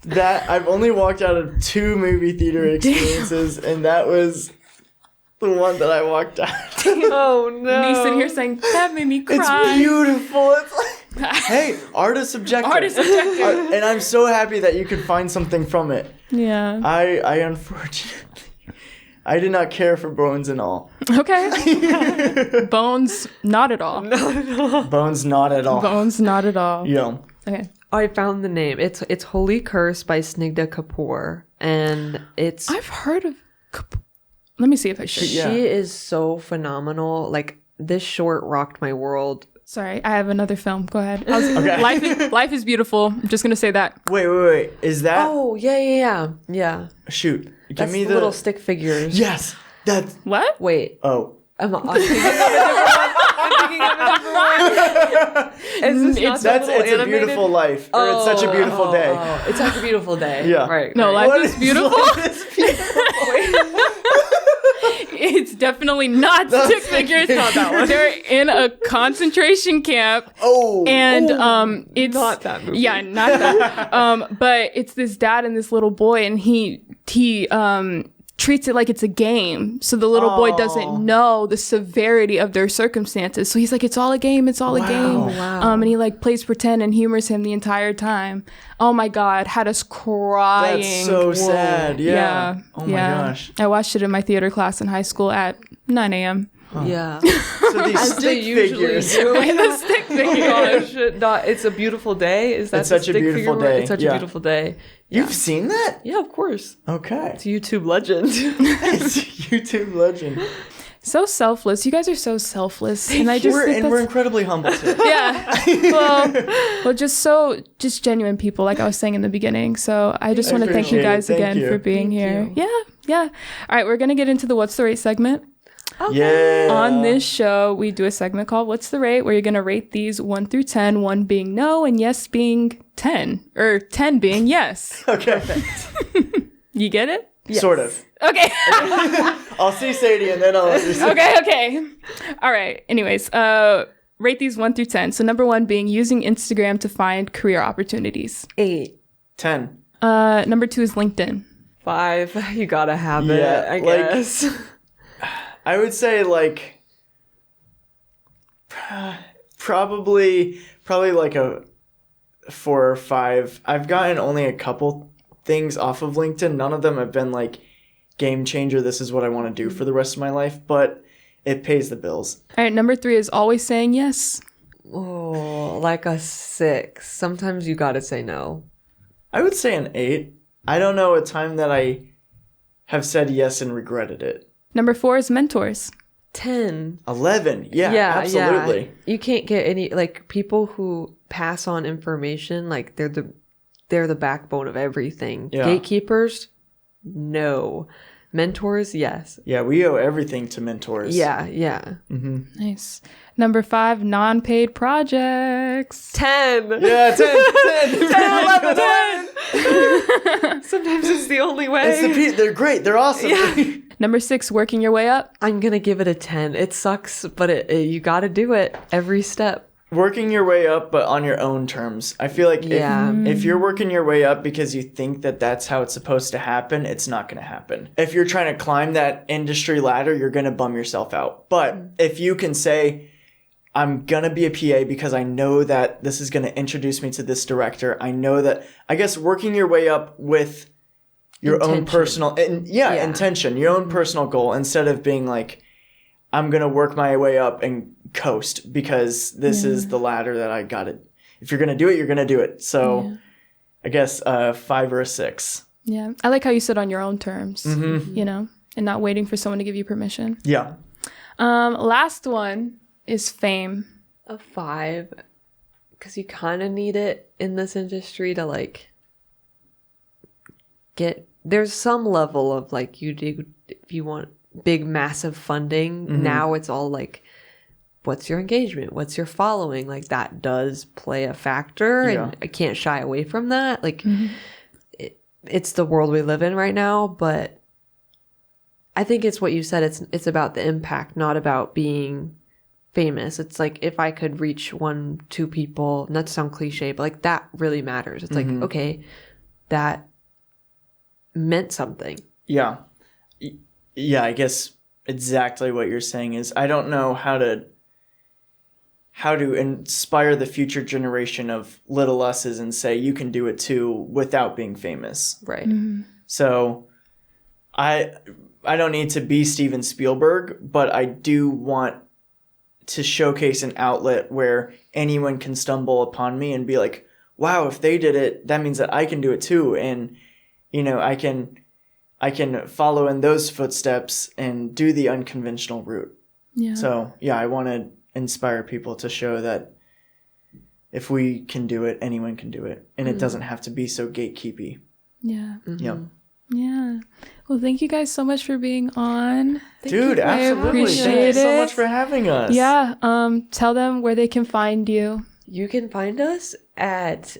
that I've only walked out of 2 movie theater experiences, and that was the one that I walked out. Oh no! me sitting here saying that made me cry. It's beautiful. It's like, hey, art is subjective. Art is subjective. And I'm so happy that you could find something from it. Yeah. I unfortunately, I did not care for Bones and All. Okay. Bones, not at all. Bones, not at all. Bones, not at all. Yeah. Okay. I found the name. It's Holy Curse by Snigdha Kapoor, and it's I've heard of. Let me see if I should. Yeah. she is so phenomenal. Like, this short rocked my world. Sorry, I have another film. Go ahead. Okay. Life is beautiful. I'm just gonna say that. Wait. Is that? Oh yeah. Shoot. Give That's me the the little stick figures. Yes. That's. What? Wait, Oh. I'm thinking of a different one. I'm thinking of a different one. Is this not the That's little It's a animated? Beautiful Life. Or It's Such a Beautiful Day. Oh, It's Such a Beautiful Day. Yeah. Right. No, right. Life is beautiful. Life is beautiful. It's definitely not stick figures. not that one. They're in a concentration camp. Oh. And it's not that movie. Yeah, not that. But it's this dad and this little boy, and he treats it like it's a game. So the little boy doesn't know the severity of their circumstances. So he's like, it's all a game. It's all a game. Wow. And he like plays pretend and humors him the entire time. Oh my God, had us crying. That's so sad. Yeah. Oh my yeah. gosh. I watched it in my theater class in high school at 9 a.m. Yeah. So these As they stick usually figures. do. The stick figure. Gosh, It's a Beautiful Day. Is that It's the Such a stick Beautiful figure? Day. It's Such a Yeah. Beautiful Day. You've seen that? Yeah, of course. Okay. It's a YouTube legend. It's a YouTube legend. So selfless. You guys are so selfless. And I just think We're that's incredibly humble too. yeah. Well, just genuine people, like I was saying in the beginning. So I just want to thank you appreciate it. guys Thank again you. for being Thank here. you. Yeah. All right, we're gonna get into the What's the Rate segment. Yeah. On this show, we do a segment called What's the Rate, where you're gonna rate these 1 through 10, 1 being no and yes being 10, or 10 being yes. Okay. You get it? Sort of. Okay. I'll see Sadie and then I'll let you see. Okay. All right. Anyways, rate these 1 through 10. So number 1 being using Instagram to find career opportunities. 8. 10. Number 2 is LinkedIn. 5. You gotta have Yeah, it, I like- guess. I would say like probably like a 4 or 5. I've gotten only a couple things off of LinkedIn. None of them have been like game changer. This is what I want to do for the rest of my life, but it pays the bills. All right. Number 3 is always saying yes. Oh, like a 6. Sometimes you gotta say no. I would say an 8. I don't know a time that I have said yes and regretted it. Number 4 is mentors. 10. 11. Yeah, absolutely. You can't get any, like, people who pass on information, like, they're the backbone of everything. Yeah. Gatekeepers, no. Mentors, yes. Yeah, we owe everything to mentors. Yeah. Nice. Number 5, non-paid projects. 10. Yeah, 10. 10. Sometimes it's the only way. They're great. They're awesome. Yeah. Number 6, working your way up. I'm gonna give it a 10. It sucks, but you got to do it every step. Working your way up, but on your own terms. I feel like if you're working your way up because you think that that's how it's supposed to happen, it's not going to happen. If you're trying to climb that industry ladder, you're going to bum yourself out. But if you can say, I'm going to be a PA because I know that this is going to introduce me to this director. I know that, I guess, working your way up with your own personal, intention, your own personal goal, instead of being like, I'm going to work my way up and coast because this is the ladder that I got it. If you're going to do it, you're going to do it. So I guess 5 or a 6. Yeah. I like how you said on your own terms, you know, and not waiting for someone to give you permission. Yeah. Last one is fame. A 5, because you kind of need it in this industry to like there's some level of like if you want big massive funding, now it's all like, what's your engagement, what's your following, like that does play a factor, and I can't shy away from that. Like it's the world we live in right now, but I think it's what you said, it's about the impact, not about being famous. It's like, if I could reach 1-2 people, not to sound cliche, but like that really matters. It's like, okay, that meant something. Yeah, I guess exactly what you're saying is, I don't know how to inspire the future generation of little us's and say you can do it too without being famous. Right. So I don't need to be Steven Spielberg, but I do want to showcase an outlet where anyone can stumble upon me and be like, wow, if they did it, that means that I can do it too. And, you know, I can follow in those footsteps and do the unconventional route. Yeah. So, yeah, I want to inspire people to show that if we can do it, anyone can do it. And it doesn't have to be so gatekeepy. Yeah. Yep. Yeah. Well, thank you guys so much for being on. Dude, absolutely. Thank you so much for having us. Yeah. Tell them where they can find you. You can find us at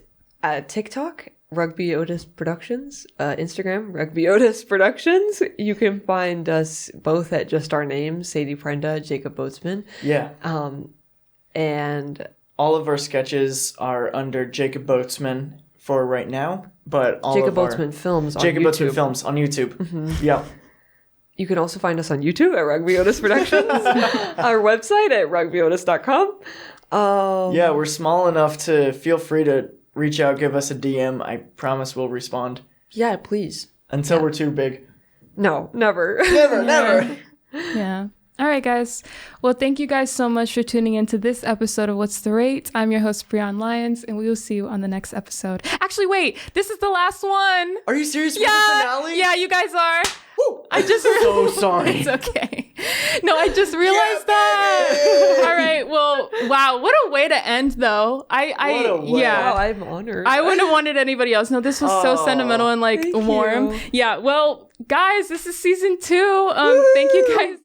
TikTok, Rugby Otis Productions, Instagram, Rugby Otis Productions. You can find us both at just our names, Sadie Prenda, Jacob Boatsman. Yeah. And all of our sketches are under Jacob Boatsman for right now, but all Jacob of our Boatsman Films on Jacob YouTube. Boatsman Films on YouTube. Yeah. You can also find us on YouTube at Rugby Otis Productions, our website at rugbyotis.com. Yeah, we're small enough to feel free to reach out, give us a DM. I promise we'll respond. Yeah, please. Until we're too big. No, never. Never. Yeah. All right, guys. Well, thank you guys so much for tuning into this episode of What's the Rate? I'm your host, Breonn Lyons, and we will see you on the next episode. Actually, wait. This is the last one. Are you serious with the finale? Yeah, you guys are. Woo. I just so sorry. It's okay. No, I just realized that. All right. Well, wow. What a way to end, though. Wow, I'm honored. I wouldn't have wanted anybody else. No, this was so sentimental and like thank warm. you. Yeah. Well, guys, this is season 2. Thank you guys.